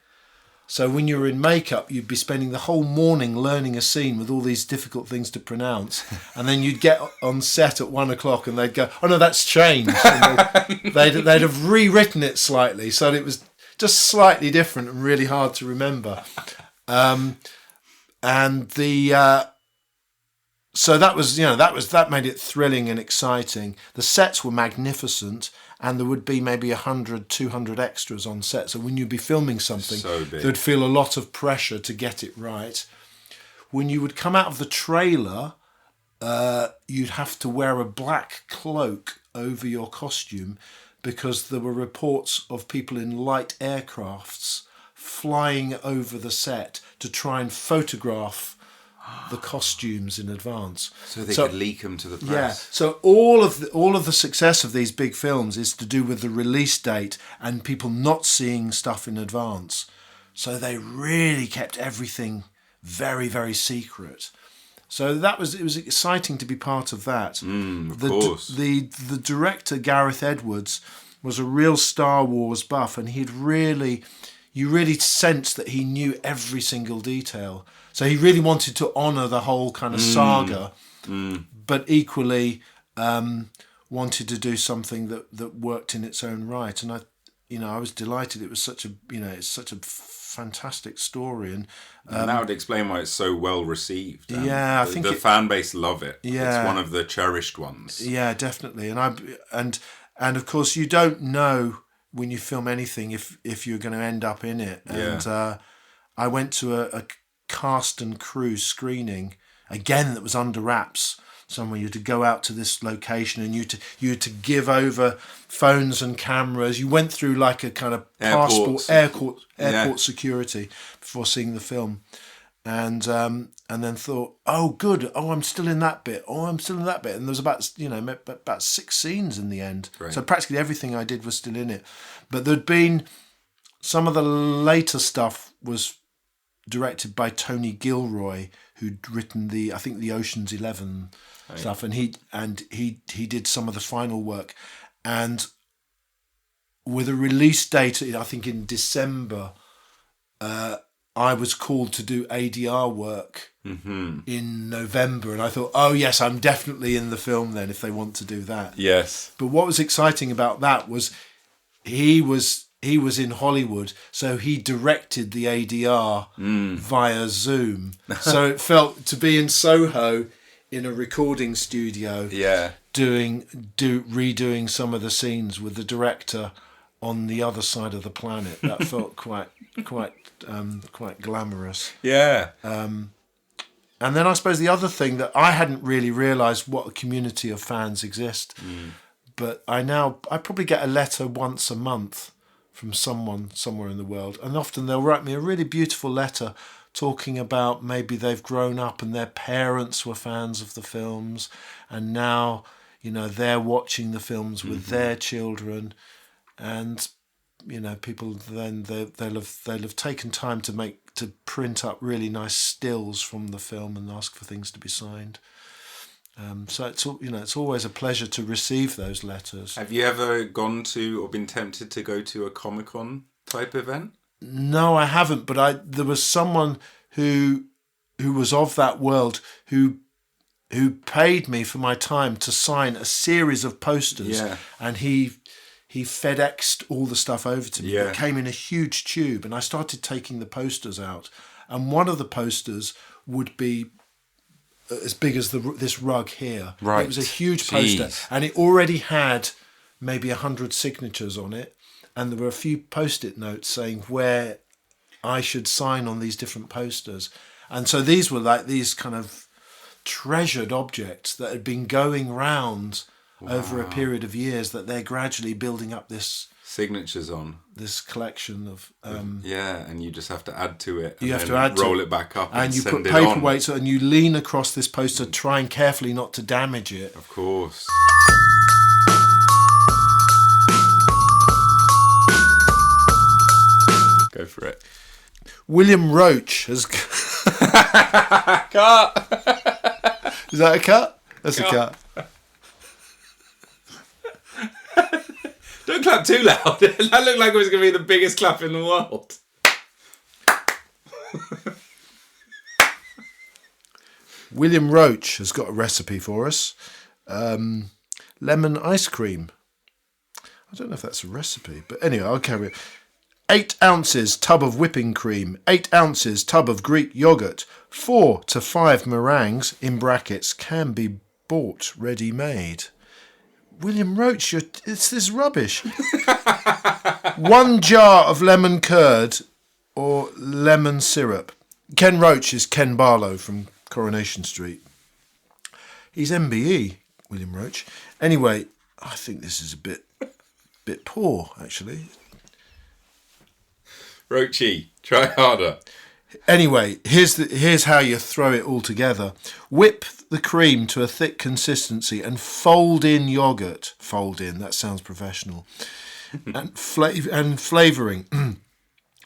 So when you were in makeup, you'd be spending the whole morning learning a scene with all these difficult things to pronounce, and then you'd get on set at 1 o'clock, and they'd go, "Oh no, that's changed." And they'd have rewritten it slightly, so it was just slightly different and really hard to remember. So that made it thrilling and exciting. The sets were magnificent, and there would be maybe 100, 200 extras on set. So when you'd be filming something, there'd feel a lot of pressure to get it right. When you would come out of the trailer, you'd have to wear a black cloak over your costume, because there were reports of people in light aircrafts flying over the set to try and photograph the costumes in advance, so they could leak them to the press. Yeah. So all of the success of these big films is to do with the release date and people not seeing stuff in advance. So they really kept everything very, very secret. So it was exciting to be part of that. Of course. The director Gareth Edwards was a real Star Wars buff, and you really sensed that he knew every single detail. So he really wanted to honour the whole kind of saga, but equally wanted to do something that worked in its own right. And I was delighted. It was it's such a fantastic story, and that would explain why it's so well received. I think the fan base love it. Yeah, it's one of the cherished ones. Yeah, definitely. And of course, you don't know when you film anything if you're going to end up in it. And I went to a cast and crew screening again that was under wraps somewhere. You had to go out to this location, and you had to give over phones and cameras. You went through like a kind of airport security before seeing the film, and then thought, oh good, I'm still in that bit, and there was about 6 scenes in the end. Right. So practically everything I did was still in it, but there'd been some of the later stuff was directed by Tony Gilroy, who'd written the Ocean's 11 stuff, and he did some of the final work, and with a release date I think in December, I was called to do ADR work in November, and I thought, oh yes, I'm definitely in the film then if they want to do that. Yes. But what was exciting about that was he was in Hollywood, so he directed the ADR via Zoom. So it felt to be in Soho in a recording studio, redoing some of the scenes with the director on the other side of the planet. That felt quite glamorous. Yeah. And then I suppose the other thing that I hadn't really realised, what a community of fans exist, but I probably get a letter once a month from someone somewhere in the world, and often they'll write me a really beautiful letter talking about maybe they've grown up and their parents were fans of the films, and now they're watching the films with their children, and people then they'll have taken time to print up really nice stills from the film and ask for things to be signed. So it's always a pleasure to receive those letters. Have you ever gone to or been tempted to go to a Comic-Con type event? No, I haven't. But there was someone who was of that world who paid me for my time to sign a series of posters, and he FedExed all the stuff over to me. It came in a huge tube, and I started taking the posters out, and one of the posters would be as big as this rug here. Right. It was a huge poster, and it already had maybe 100 signatures on it, and there were a few post-it notes saying where I should sign on these different posters. And so these were like these kind of treasured objects that had been going round over a period of years, that they're gradually building up this signatures on this collection of and you just have to add to it. You have to roll it back up and you send put it on. paperweights and you lean across this poster, trying carefully not to damage it. Of course. Go for it. William Roach has Cut. Is that a cut? That's a cut. Don't clap too loud. That looked like it was going to be the biggest clap in the world. William Roach has got a recipe for us. Lemon ice cream. I don't know if that's a recipe, but anyway, I'll carry it. 8 ounces tub of whipping cream, 8 ounces tub of Greek yogurt, 4 to 5 meringues, in brackets, can be bought ready-made. William Roach, it's this rubbish. 1 jar of lemon curd or lemon syrup. Ken Roach is Ken Barlow from Coronation Street. He's MBE, William Roach. Anyway, I think this is a bit poor, actually. Roachy, try harder. Anyway, here's how you throw it all together. Whip the cream to a thick consistency and fold in yogurt. Fold in, that sounds professional. And flavouring.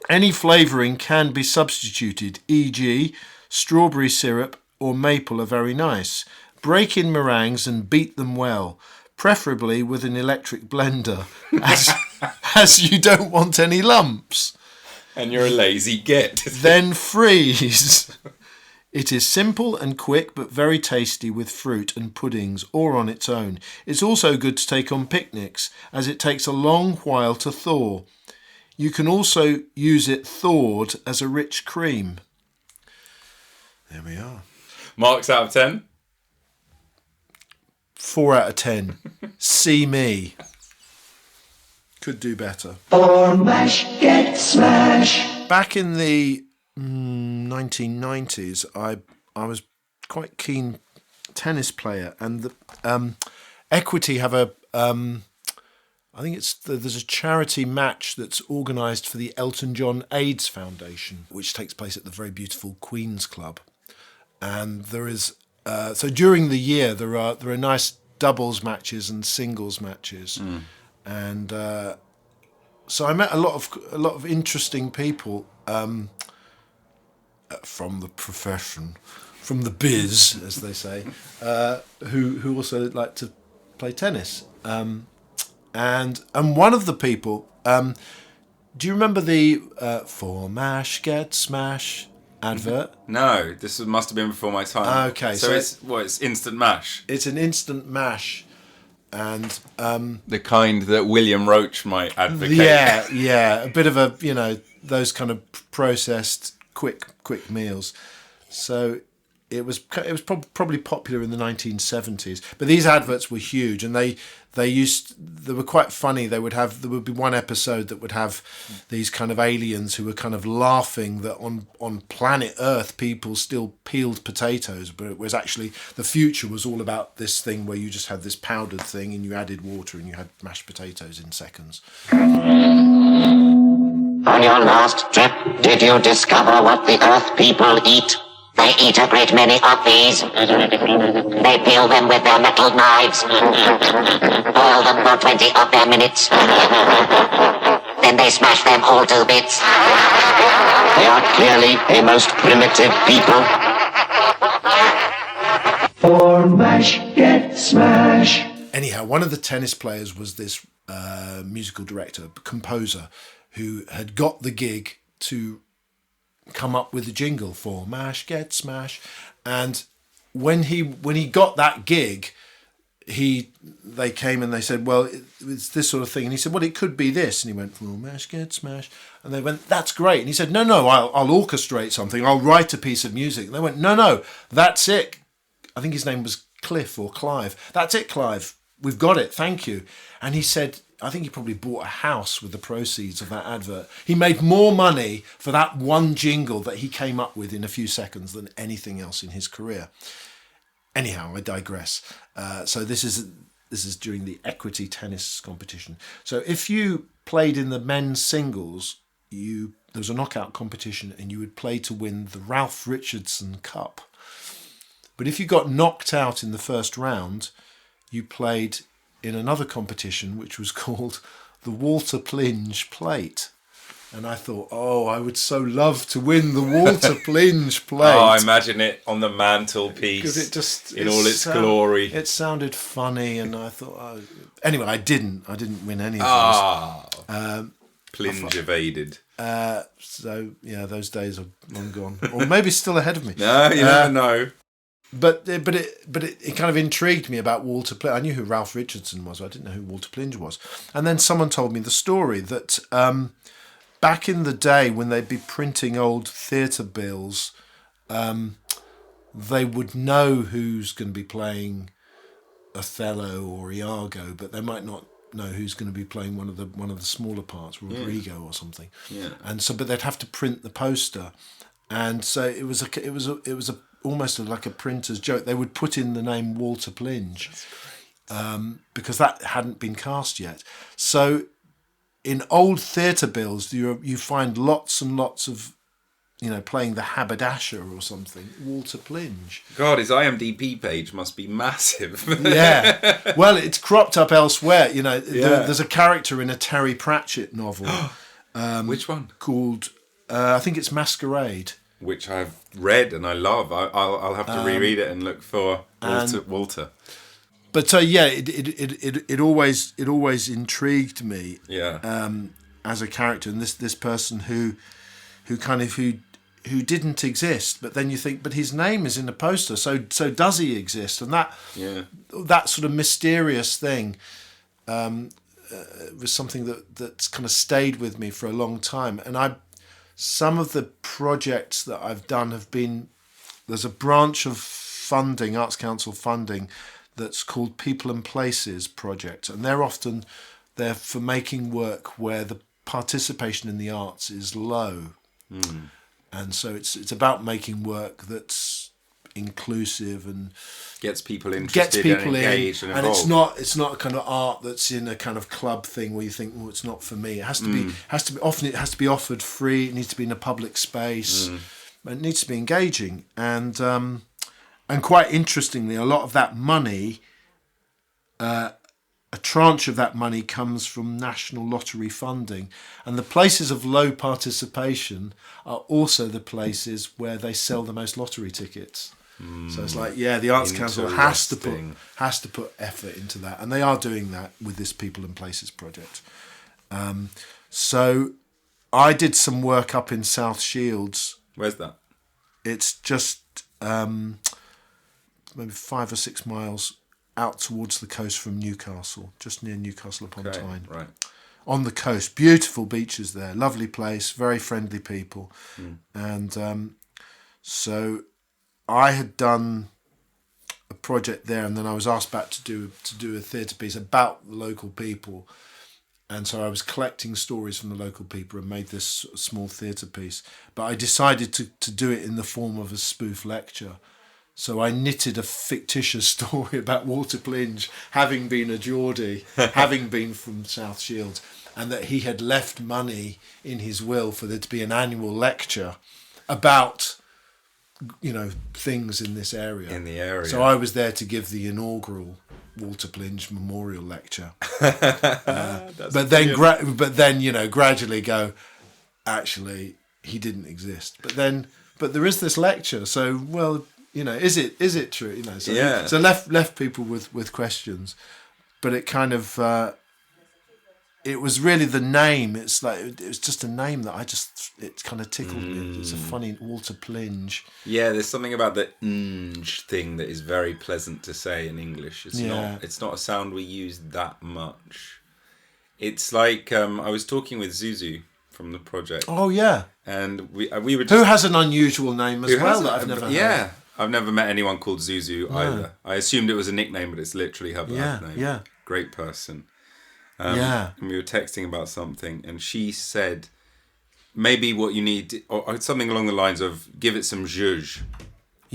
Any flavouring can be substituted, e.g. strawberry syrup or maple are very nice. Break in meringues and beat them well, preferably with an electric blender, as you don't want any lumps. And you're a lazy git. Then freeze. It is simple and quick, but very tasty with fruit and puddings or on its own. It's also good to take on picnics, as it takes a long while to thaw. You can also use it thawed as a rich cream. There we are. Marks out of 10? 4 out of 10. See me. Could do better. Or mash, get smash. Back in the 1990s, I was quite keen tennis player, and the Equity have a I think there's a charity match that's organised for the Elton John AIDS Foundation, which takes place at the very beautiful Queen's Club, and there is so during the year there are nice doubles matches and singles matches. And so I met a lot of interesting people from the profession, from the biz, as they say, who also like to play tennis. And one of the people, do you remember the "For Mash Get Smash" advert? No, this must have been before my time. Okay, so it's instant mash. It's an instant mash. And the kind that William Roach might advocate. Yeah, a bit of a, those kind of processed quick meals. So it was probably popular in the 1970s. But these adverts were huge, and they were quite funny. There would be one episode that would have these kind of aliens who were kind of laughing that on planet Earth people still peeled potatoes, but it was actually the future was all about this thing where you just had this powdered thing and you added water and you had mashed potatoes in seconds. On your last trip, did you discover what the Earth people eat? They eat a great many of these. They peel them with their metal knives, boil them for 20 of their minutes, then they smash them all to bits. They are clearly a most primitive people. For mash, get smash. Anyhow, one of the tennis players was this musical director, composer, who had got the gig to come up with a jingle for Mash Get Smash, and when he got that gig, they came and they said, well, it's this sort of thing, and he said, well, it could be this, and he went, for Mash Get Smash, and they went, that's great, and he said, no, I'll orchestrate something, I'll write a piece of music, and they went, no, that's it. I think his name was Cliff or Clive. That's it, Clive, we've got it, thank you. And he said, I think he probably bought a house with the proceeds of that advert. He made more money for that one jingle that he came up with in a few seconds than anything else in his career. Anyhow, I digress. So this is during the equity tennis competition. So if you played in the men's singles, there was a knockout competition, and you would play to win the Ralph Richardson Cup. But if you got knocked out in the first round, you played in another competition which was called the Walter Plinge Plate. And I thought, I would so love to win the Walter Plinge Plate. Oh, I imagine it on the mantelpiece in all its glory. It sounded funny, and I thought, anyway, I didn't win any of those. Plinge evaded. So yeah, those days are long gone, or maybe still ahead of me. No, you never know. But it kind of intrigued me about Walter Plinge. I knew who Ralph Richardson was, but I didn't know who Walter Plinge was. And then someone told me the story that back in the day when they'd be printing old theatre bills, they would know who's going to be playing Othello or Iago, but they might not know who's going to be playing one of the smaller parts, Rodrigo or something. Yeah. And so, but they'd have to print the poster, and so it was almost like a printer's joke. They would put in the name Walter Plinge, because that hadn't been cast yet. So in old theatre bills, you find lots and lots of, playing the haberdasher or something, Walter Plinge. God, his IMDb page must be massive. Yeah. Well, it's cropped up elsewhere. There's a character in a Terry Pratchett novel. Which one? Called, I think it's Masquerade. Which I've read and I love. I'll have to reread it and look for Walter. But it always intrigued me. Yeah. As a character, and this person who didn't exist, but then you think, but his name is in the poster, so does he exist? And that sort of mysterious thing was something that's kind of stayed with me for a long time. And some of the projects that I've done have been, there's a branch of funding, Arts Council funding, that's called People and Places Project, and they're for making work where the participation in the arts is low. And so it's about making work that's inclusive and gets people interested and engaged and involved. And it's not a kind of art that's in a kind of club thing where you think, well, it's not for me. It has to be often it has to be offered free. It needs to be in a public space. It needs to be engaging. And quite interestingly, a lot of that money, a tranche of that money comes from national lottery funding, and the places of low participation are also the places where they sell the most lottery tickets. So it's like, the Arts Council has to put effort into that, and they are doing that with this People and Places project. So I did some work up in South Shields. Where's that? It's just maybe 5 or 6 miles out towards the coast from Newcastle, just near Newcastle upon Tyne. Right. On the coast, beautiful beaches there, lovely place, very friendly people. And so I had done a project there, and then I was asked back to do a theatre piece about the local people. And so I was collecting stories from the local people and made this small theatre piece. But I decided to do it in the form of a spoof lecture. So I knitted a fictitious story about Walter Plinge having been a Geordie, having been from South Shields, and that he had left money in his will for there to be an annual lecture about, things in this area. In the area. So I was there to give the inaugural Walter Plinge memorial lecture. But then gradually go, actually, he didn't exist. But there is this lecture, so, well, is it true? So left people with questions, but it kind of it was really the name. It's like it was just a name that it kind of tickled me. It's a funny Walter Plinge. Yeah, there's something about the "nge" thing that is very pleasant to say in English. It's not a sound we use that much. It's like I was talking with Zuzu from the project. Oh yeah, and we were just, who has an unusual name as well that I've never heard. Yeah. I've never met anyone called Zuzu either. I assumed it was a nickname, but it's literally her birth name. Yeah. Great person. And we were texting about something, and she said, maybe what you need, or something along the lines of, give it some zhuzh.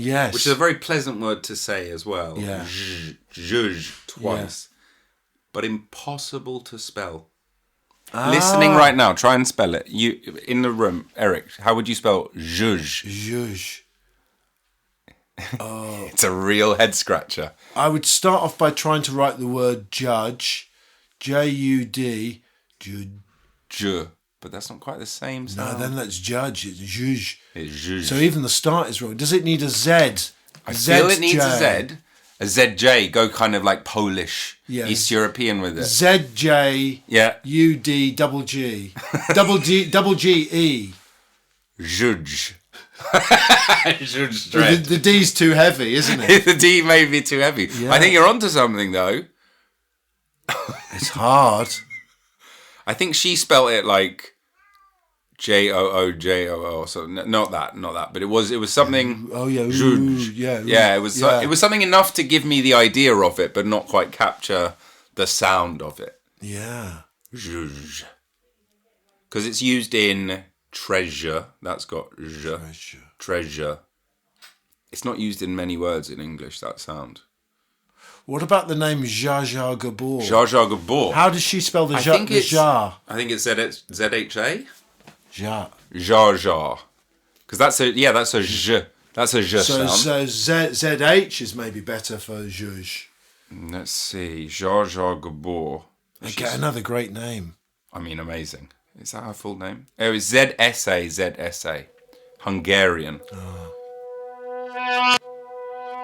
Yes. Which is a very pleasant word to say as well. Yeah. Zhuzh twice. But impossible to spell. Listening right now, try and spell it. You in the room, Eric, how would you spell zhuzh? Zhuzh. It's a real head scratcher. I would start off by trying to write the word judge, J-U-D, Zh. But that's not quite the same sound. No, then that's judge. It's zhuzh. It's zhuzh. So even the start is wrong. Does it need a Z? I feel it needs a Z. A ZJ, go kind of like Polish, East European with it. ZJ, UD, double G, double G-E. Zhuzh. Zhuzh. The D's too heavy, isn't it? The D may be too heavy. Yeah. I think you're onto something though. It's hard. I think she spelt it like Joojoo, so not that, but it was something. Oh yeah, Zhuzh. yeah. It was something enough to give me the idea of it, but not quite capture the sound of it. Yeah, Zhuzh, because it's used in treasure. That's got zh. Treasure. It's not used in many words in English. That sound. What about the name Zsa Zsa Gabor? Zsa Zsa Gabor. How does she spell the Zsa? I think it's Z-H-A. Zsa. Zsa Zsa. Because that's a zh. That's a zh sound. So Z-H is maybe better for zhuzh. Let's see. Zsa Zsa Gabor. Okay, another great name. I mean, amazing. Is that her full name? Oh, it's Z-S-A. Hungarian.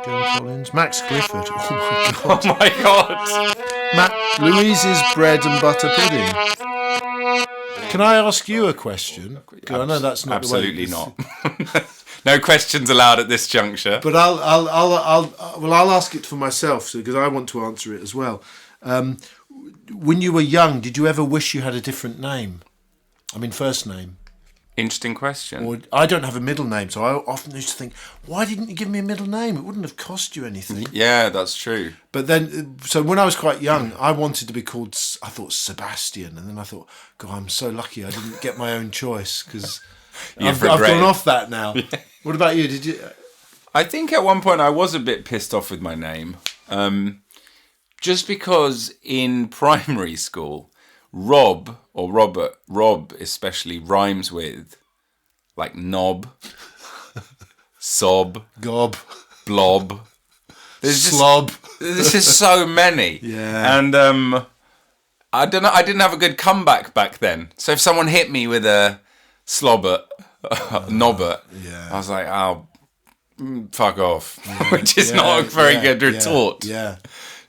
Joan Collins. Max Clifford. Oh my God. Oh my God. Louise's bread and butter pudding. Can I ask you a question? I know that's not absolutely the way not. No questions allowed at this juncture. But I'll ask it for myself because I want to answer it as well. When you were young, did you ever wish you had a different name? I mean, first name. Interesting question. Or I don't have a middle name, so I often used to think, why didn't you give me a middle name? It wouldn't have cost you anything. Yeah, that's true. But then, so when I was quite young, I wanted to be called, I thought, Sebastian. And then I thought, God, I'm so lucky I didn't get my own choice because I've gone off that now. Yeah. What about you? Did you? I think at one point I was a bit pissed off with my name. Just because in primary school, Rob or Rob especially rhymes with like knob, sob, gob, blob. Slob. There's just so many. Yeah. And I don't know. I didn't have a good comeback back then. So if someone hit me with a slobbert, nobbert, I was like, oh, fuck off, which is not a very good retort. Yeah.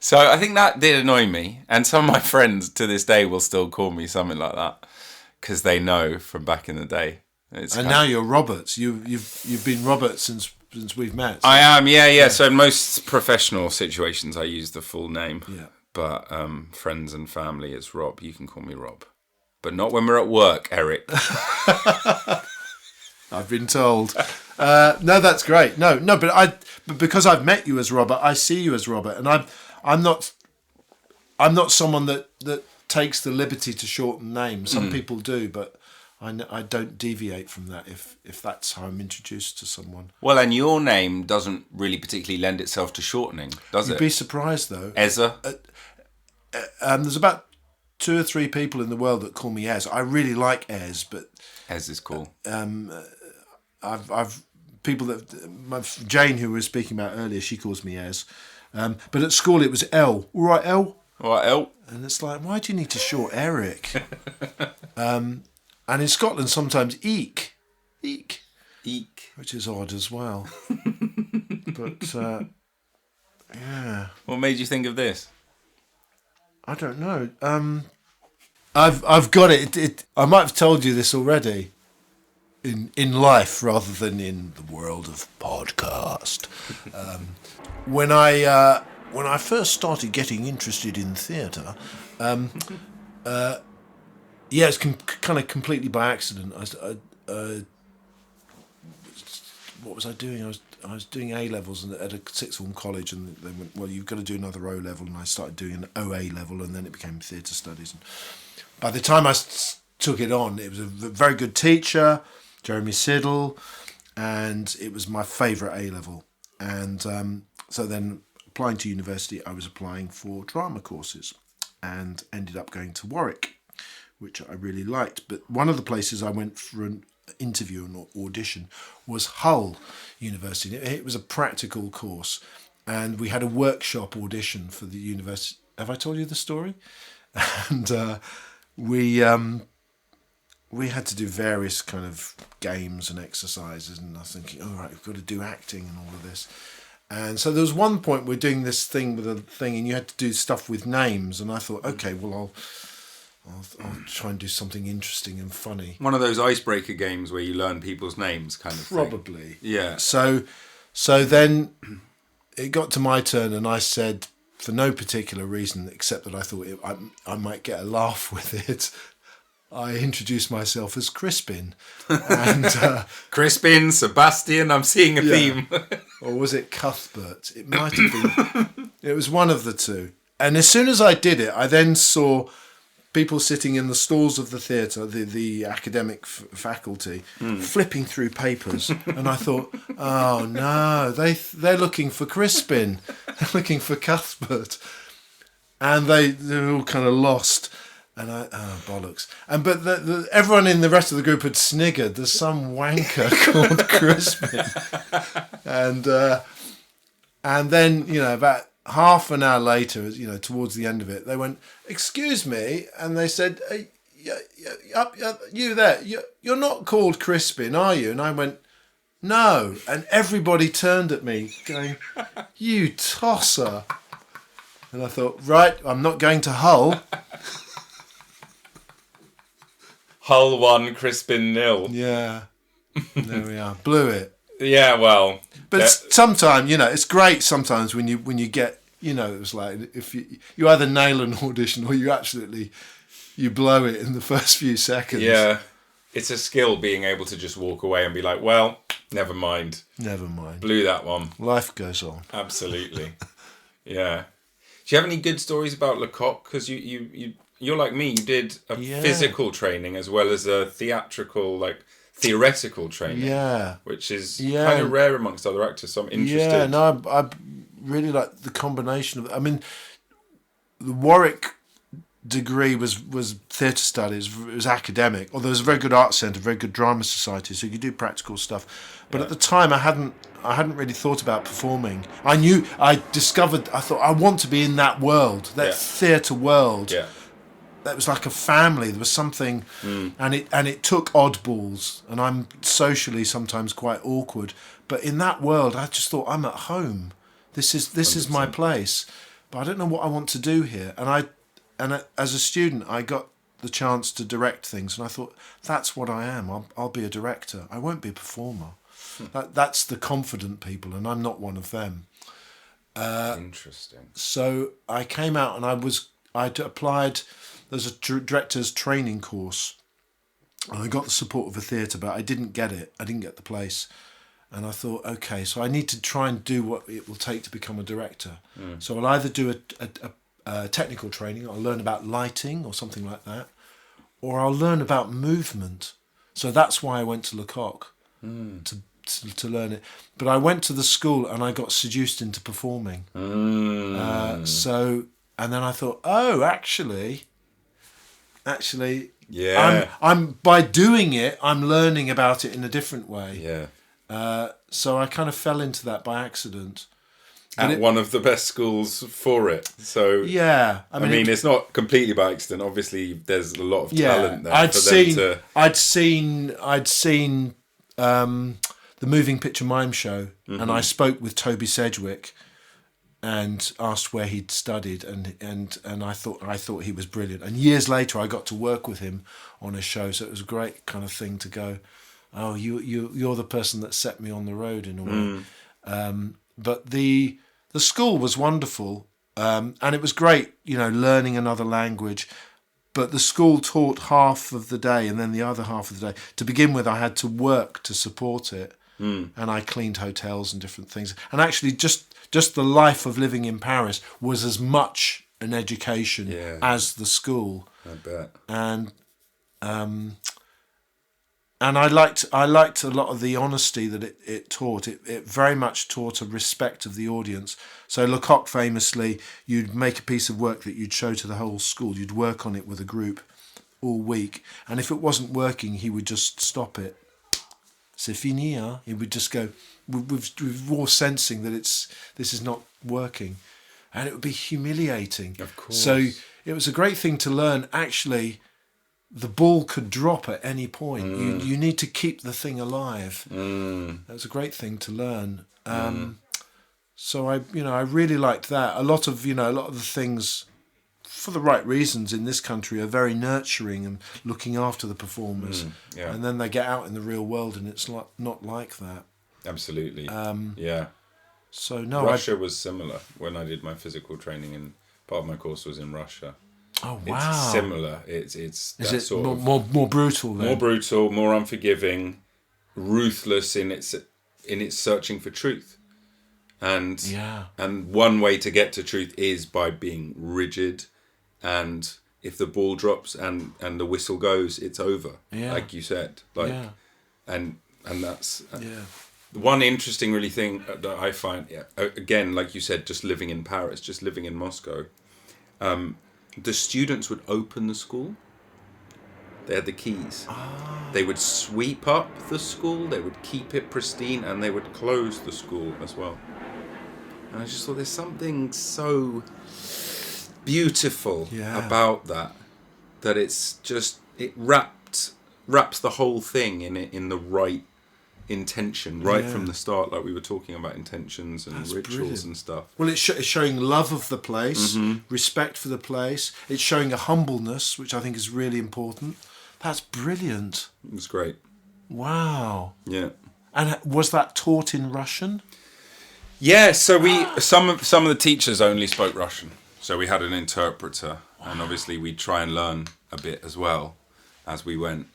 So I think that did annoy me, and some of my friends to this day will still call me something like that because they know from back in the day. And now you're Roberts. You've been Robert since we've met. So. I am, yeah. So in most professional situations, I use the full name. Yeah. But friends and family, it's Rob. You can call me Rob, but not when we're at work, Eric. I've been told. No, that's great. No, but because I've met you as Robert, I see you as Robert, and I'm not someone that takes the liberty to shorten names. Some people do, but I don't deviate from that if that's how I'm introduced to someone. Well, and your name doesn't really particularly lend itself to shortening, does it? You'd be surprised though. Ezra. There's about 2 or 3 people in the world that call me Ez. I really like Ez, but Ez is cool. I've people that Jane, who we were speaking about earlier, she calls me Ez. But at school it was L. All right, L. All right, L. And it's like, why do you need to short Eric? And in Scotland sometimes Eek, which is odd as well. But yeah. What made you think of this? I don't know. I've got it. I might have told you this already. In life rather than in the world of podcast. When I first started getting interested in theatre, it's kind of completely by accident. What was I doing? I was doing A levels at a sixth form college, and they went, well, you've got to do another O level, and I started doing an OA level, and then it became theatre studies. And by the time I took it on, it was a very good teacher, Jeremy Siddle, and it was my favourite A level. And so then applying to university, I was applying for drama courses and ended up going to Warwick, which I really liked. But one of the places I went for an interview and audition was Hull University. It was a practical course, and we had a workshop audition for the university. Have I told you the story? And we had to do various kind of games and exercises, and I was thinking, all right, we've got to do acting and all of this. And so there was one point we're doing this thing with a thing, and you had to do stuff with names, and I thought, okay, well, I'll try and do something interesting and funny. One of those icebreaker games where you learn people's names, kind of thing. Probably. Yeah. So then it got to my turn, and I said, for no particular reason except that I thought I might get a laugh with it, I introduced myself as Crispin. And Crispin, Sebastian, I'm seeing a theme. Or was it Cuthbert? It might have been. It was one of the two. And as soon as I did it, I then saw people sitting in the stalls of the theatre, the academic faculty, flipping through papers. And I thought, oh no, they're looking for Crispin. They're looking for Cuthbert. And they're all kind of lost. And bollocks. But everyone in the rest of the group had sniggered. There's some wanker called Crispin. And then, about half an hour later, towards the end of it, they went, "Excuse me," and they said, "You there? You're not called Crispin, are you?" And I went, "No." And everybody turned at me, going, "You tosser." And I thought, right, I'm not going to Hull. Hull 1, Crispin 0. Yeah, there we are. Blew it. Yeah, well, but sometimes it's great. Sometimes when you get it was like if you either nail an audition or you blow it in the first few seconds. Yeah, it's a skill being able to just walk away and be like, well, never mind. Blew that one. Life goes on. Absolutely. Yeah. Do you have any good stories about Lecoq? Because you're like me. You did a physical training as well as a theoretical training. Yeah. Which is kind of rare amongst other actors. So I'm interested. Yeah, no, I really like the combination of. I mean, the Warwick degree was theatre studies. It was academic. Although there's a very good art centre, very good drama society, so you could do practical stuff. But at the time, I hadn't really thought about performing. I thought I want to be in that world, that theatre world. Yeah. That was like a family. There was something, and it took oddballs. And I'm socially sometimes quite awkward, but in that world, I just thought I'm at home. This is my place, but I don't know what I want to do here. And as a student, I got the chance to direct things, and I thought that's what I am. I'll be a director. I won't be a performer. That's the confident people, and I'm not one of them. Interesting. So I came out, and I'd applied. There's a director's training course, and I got the support of a theatre, but I didn't get it. I didn't get the place, and I thought, okay, so I need to try and do what it will take to become a director. So I'll either do a technical training, I'll learn about lighting or something like that, or I'll learn about movement. So that's why I went to Lecoq to learn it. But I went to the school and I got seduced into performing. And then I thought, oh, actually, I'm by doing it, I'm learning about it in a different way. Yeah. So I kind of fell into that by accident. At one of the best schools for it. So yeah, I mean, it's not completely by accident. Obviously, there's a lot of talent there. I'd seen the Moving Picture Mime Show, and I spoke with Toby Sedgwick, and asked where he'd studied, and I thought he was brilliant. And years later, I got to work with him on a show, so it was a great kind of thing to go, oh, you're the person that set me on the road in a way. But the school was wonderful, and it was great, learning another language. But the school taught half of the day, and then the other half of the day. To begin with, I had to work to support it, and I cleaned hotels and different things. And actually, just the life of living in Paris was as much an education as the school. I bet. And And I liked a lot of the honesty that it taught. It very much taught a respect of the audience. So Lecoq famously, you'd make a piece of work that you'd show to the whole school. You'd work on it with a group all week, and if it wasn't working, he would just stop it. C'est fini, hein? He would just go with raw sensing that this is not working, and it would be humiliating. Of course. So it was a great thing to learn. Actually, the ball could drop at any point. You need to keep the thing alive. That was a great thing to learn. So I really liked that. A lot of the things, for the right reasons, in this country are very nurturing and looking after the performers. And then they get out in the real world and it's not like that. Absolutely. So no, Russia was similar when I did my physical training, and part of my course was in Russia. Oh wow! It's similar. It's Is that it sort of more brutal then? more brutal, more unforgiving, ruthless in its searching for truth, and one way to get to truth is by being rigid, and if the ball drops and the whistle goes, it's over. Like you said, and that's one interesting really thing that I find. Again, like you said, just living in Paris, just living in Moscow. The students would open the school. They had the keys. They would sweep up the school. They would keep it pristine, and they would close the school as well. And I just thought there's something so beautiful about that. That it's just it wraps the whole thing in the right intention from the start, like we were talking about intentions and rituals brilliant. And stuff. Well, it's showing love of the place, respect for the place. It's showing a humbleness, which I think is really important. That's brilliant. It was great. Wow. Yeah. And was that taught in Russian? Yeah. So some of the teachers only spoke Russian, so we had an interpreter, and obviously we'd try and learn a bit as well as we went.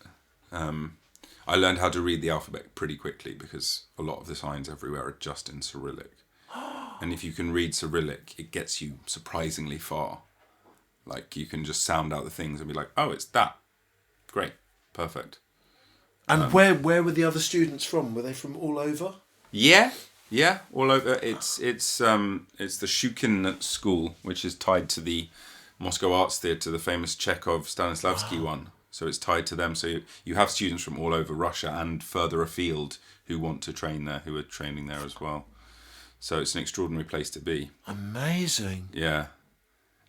I learned how to read the alphabet pretty quickly because a lot of the signs everywhere are just in Cyrillic. And if you can read Cyrillic, it gets you surprisingly far. Like, you can just sound out the things and be like, oh, it's that. Great. Perfect. And where were the other students from? Were they from all over? Yeah, all over. It's the Shukin School, which is tied to the Moscow Arts Theatre, the famous Chekhov Stanislavski one. So it's tied to them. So you have students from all over Russia and further afield who want to train there, who are training there as well. So it's an extraordinary place to be. Amazing. Yeah.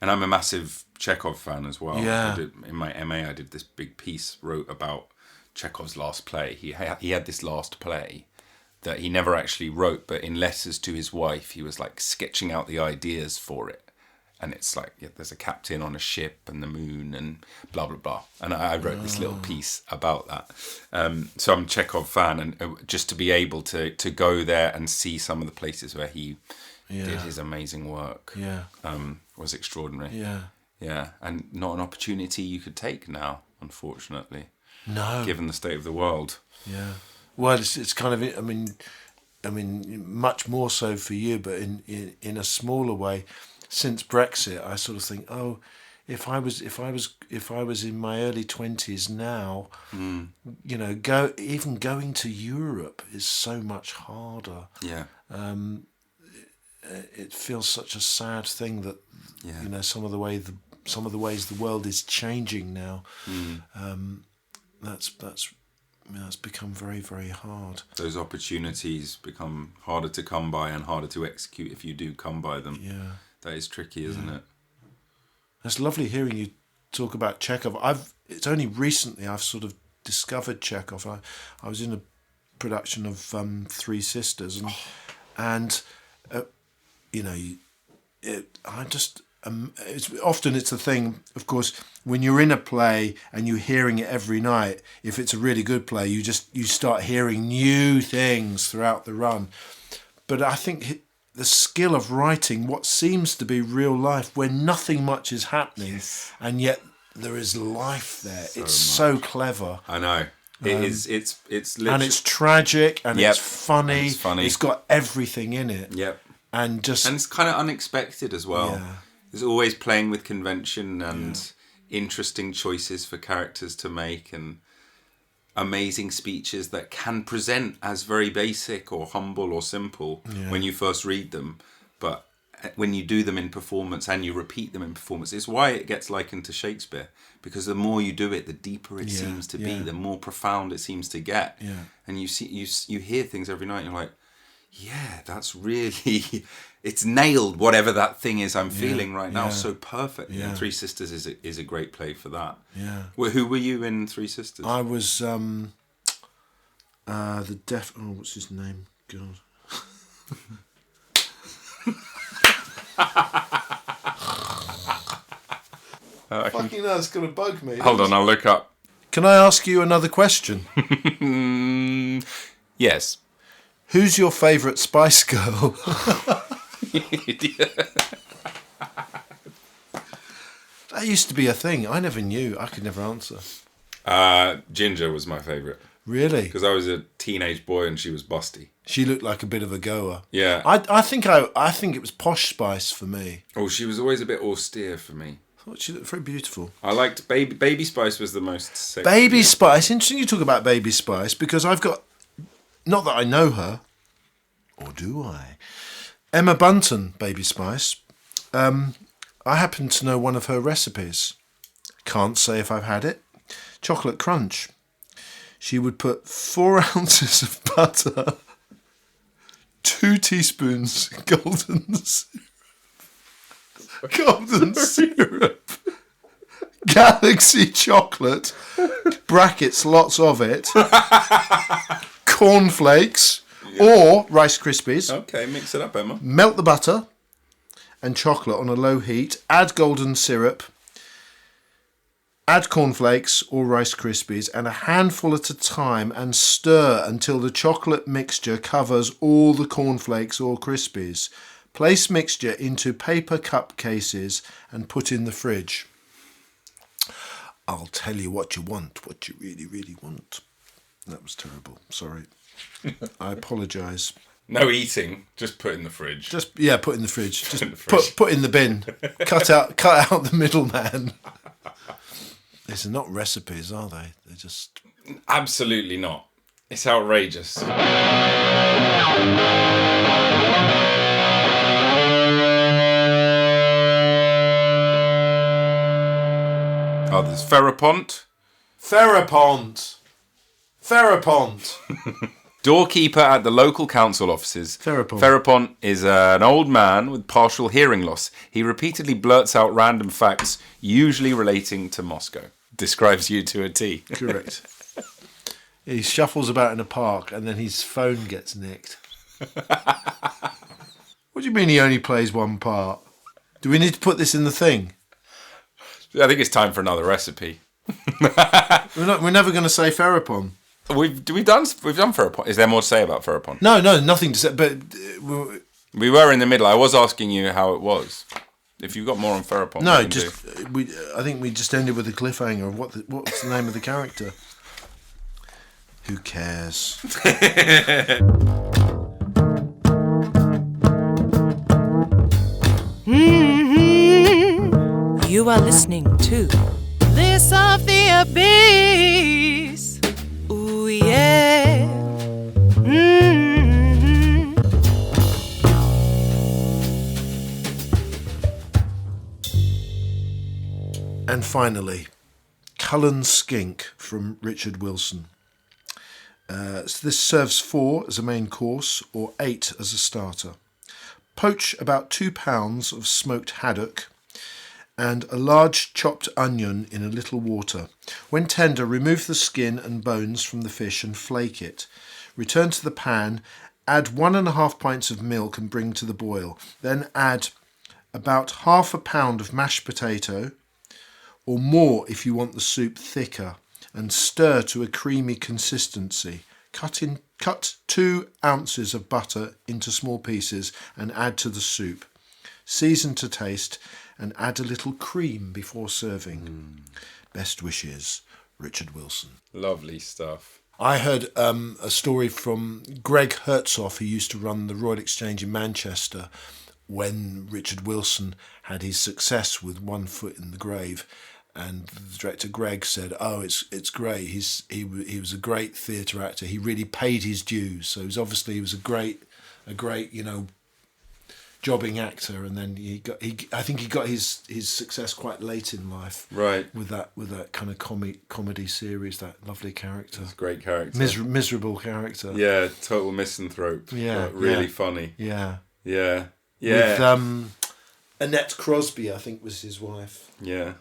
And I'm a massive Chekhov fan as well. Yeah. In my MA, I did this big piece, wrote about Chekhov's last play. He had this last play that he never actually wrote, but in letters to his wife, he was like sketching out the ideas for it. And it's like, there's a captain on a ship and the moon and blah, blah, blah. And I wrote this little piece about that. So I'm a Chekhov fan, and just to be able to go there and see some of the places where he did his amazing work was extraordinary. Yeah. And not an opportunity you could take now, unfortunately. No. Given the state of the world. Yeah. Well, it's kind of, I mean, much more so for you, but in a smaller way. Since Brexit, I sort of think, oh, if I was in my early 20s now, going to Europe is so much harder. Yeah. It feels such a sad thing that some of the ways the world is changing now. That's become very, very hard. Those opportunities become harder to come by and harder to execute if you do come by them. Yeah. That is tricky, isn't it? It's lovely hearing you talk about Chekhov. It's only recently I've sort of discovered Chekhov. I was in a production of Three Sisters, and it's the thing. Of course, when you're in a play and you're hearing it every night, if it's a really good play, you start hearing new things throughout the run. But I think the skill of writing what seems to be real life, where nothing much is happening, and yet there is life there. So clever. I know. It is. It's literally, and it's tragic, and it's funny. And it's funny. It's got everything in it. Yep. And it's kind of unexpected as well. Yeah. There's always playing with convention and interesting choices for characters to make, and amazing speeches that can present as very basic or humble or simple when you first read them, but when you do them in performance and you repeat them in performance, it's why it gets likened to Shakespeare, because the more you do it, the deeper it seems to be, the more profound it seems to get. And you hear things every night and you're like, yeah, that's really, it's nailed whatever that thing is I'm feeling right now so perfectly. And Three Sisters is a great play for that. Well, who were you in Three Sisters? I was the deaf. Oh, what's his name? God. Fucking hell, it's gonna bug me. Hold on, I'll look up. Can I ask you another question? Yes. Who's your favourite Spice Girl? That used to be a thing. I never knew. I could never answer. Ginger was my favourite. Really? Because I was a teenage boy and she was busty. She looked like a bit of a goer. Yeah. I think it was Posh Spice for me. Oh, she was always a bit austere for me. I thought she looked very beautiful. I liked Baby Spice was the most sexy. Baby Spice. Interesting you talk about Baby Spice, because I've got, not that I know her, or do I? Emma Bunton, Baby Spice. I happen to know one of her recipes. Can't say if I've had it. Chocolate crunch. She would put 4 ounces of butter, 2 teaspoons golden syrup, Galaxy chocolate, brackets, lots of it, cornflakes, or Rice Krispies. Okay, mix it up, Emma. Melt the butter and chocolate on a low heat. Add golden syrup. Add cornflakes or Rice Krispies and a handful at a time and stir until the chocolate mixture covers all the cornflakes or Krispies. Place mixture into paper cup cases and put in the fridge. I'll tell you what you want, what you really, really want. That was terrible. Sorry. I apologise. No eating, just put in the fridge. Put in the fridge. Just put in the bin. Cut out the middleman. These are not recipes, are they? They're just... Absolutely not. It's outrageous. Oh, there's Ferapont. Doorkeeper at the local council offices. Ferapont is an old man with partial hearing loss. He repeatedly blurts out random facts, usually relating to Moscow. Describes you to a T. Correct. He shuffles about in a park and then his phone gets nicked. What do you mean he only plays one part? Do we need to put this in the thing? I think it's time for another recipe. We're never going to say Ferapont. We've done Ferapont. Is there more to say about Ferapont? No, nothing to say. But we were in the middle. I was asking you how it was. If you've got more on Ferapont, no, I think we just ended with a cliffhanger of what's the name of the character. Who cares? You are listening to Bliss of the Abyss. Ooh, yeah. And finally, Cullen Skink from Richard Wilson. So this serves 4 as a main course or 8 as a starter. Poach about 2 pounds of smoked haddock and a large chopped onion in a little water. When tender, remove the skin and bones from the fish and flake it. Return to the pan, add 1.5 pints of milk and bring to the boil. Then add about half a pound of mashed potato, or more if you want the soup thicker, and stir to a creamy consistency. Cut 2 ounces of butter into small pieces and add to the soup. Season to taste and add a little cream before serving. Best wishes, Richard Wilson. Lovely stuff. I heard a story from Greg Hertzhoff, who used to run the Royal Exchange in Manchester when Richard Wilson had his success with One Foot in the Grave. And the director Greg said, "Oh, it's great. He was a great theatre actor. He really paid his dues. So he was a great jobbing actor. And then I think he got his success quite late in life, right? With that kind of comedy series. That lovely character. That's a great character. Miserable character. Yeah, total misanthrope. Yeah, but really funny. Yeah. With Annette Crosby, I think, was his wife. Yeah.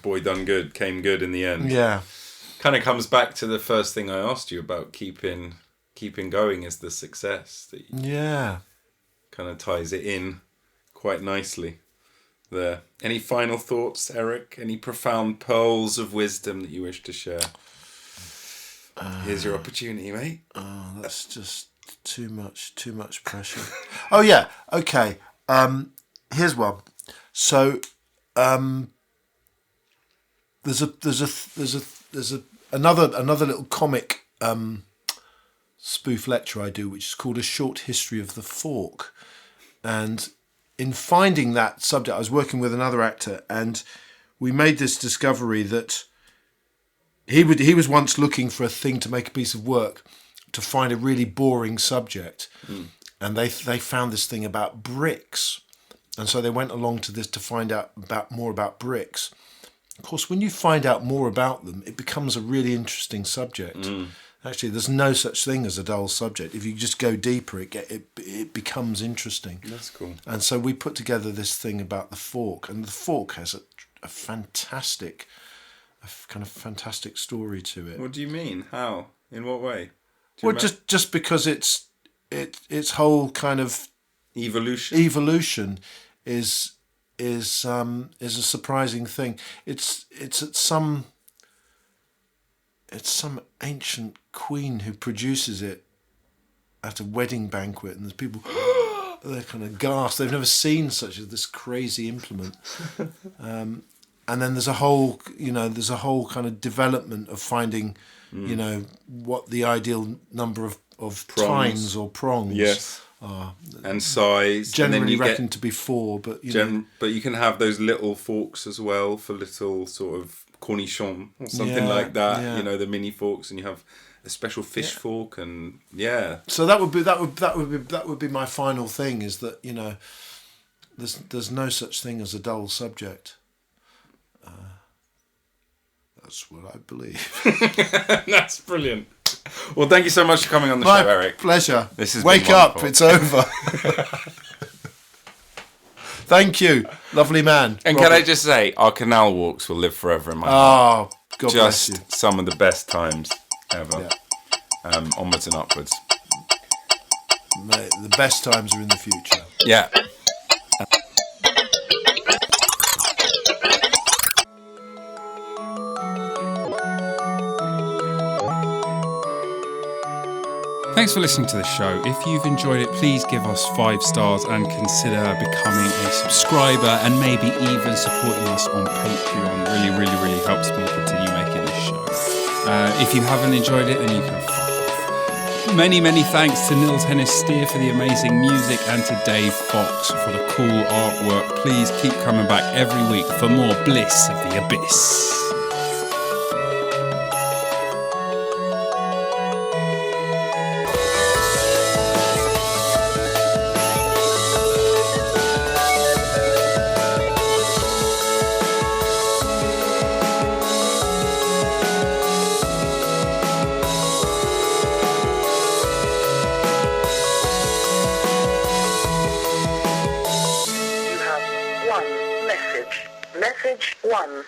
Boy Done Good came good in the end. Yeah. Kind of comes back to the first thing I asked you about keeping going is the success. Kind of ties it in quite nicely there. Any final thoughts, Eric? Any profound pearls of wisdom that you wish to share? Here's your opportunity, mate. Oh, that's just too much pressure. Oh yeah, okay. Here's one. So there's another little comic spoof lecture I do, which is called A Short History of the Fork. And in finding that subject, I was working with another actor, and we made this discovery that he was once looking for a thing to make a piece of work to find a really boring subject, and they found this thing about bricks, and so they went along to this to find out more about bricks. Of course, when you find out more about them, it becomes a really interesting subject. Actually, there's no such thing as a dull subject. If you just go deeper, it becomes interesting. That's cool. And so we put together this thing about the fork, and the fork has a fantastic story to it. What do you mean? How? In what way? Well, just because its whole kind of evolution is a surprising thing. It's some ancient queen who produces it at a wedding banquet, and there's people they're kind of gasped. They've never seen this crazy implement. And then there's a whole kind of development of finding, what the ideal number of tines or prongs are. And size. Generally and then you reckoned to be 4, but but you can have those little forks as well for little sort of cornichon or something like that. Yeah. The mini forks, and you have a special fish fork, and So that would be my final thing, is that there's no such thing as a dull subject. That's what I believe. That's brilliant. Well, thank you so much for coming on the show, Eric. Pleasure. This has Wake been up, wonderful. it's over. Thank you, lovely man. And Robert. can I just say, our canal walks will live forever in my heart. Oh, God bless you. Just some of the best times ever. Yeah. Onwards and upwards. Mate, the best times are in the future. Yeah. Thanks for listening to the show. If you've enjoyed it, please give us 5 stars and consider becoming a subscriber, and maybe even supporting us on Patreon. Really helps me continue making this show. If you haven't enjoyed it, then you can fuck off. Many thanks to Nils Hennis-Steer for the amazing music, and to Dave Fox for the cool artwork. Please keep coming back every week for more Bliss of the Abyss. Message 1.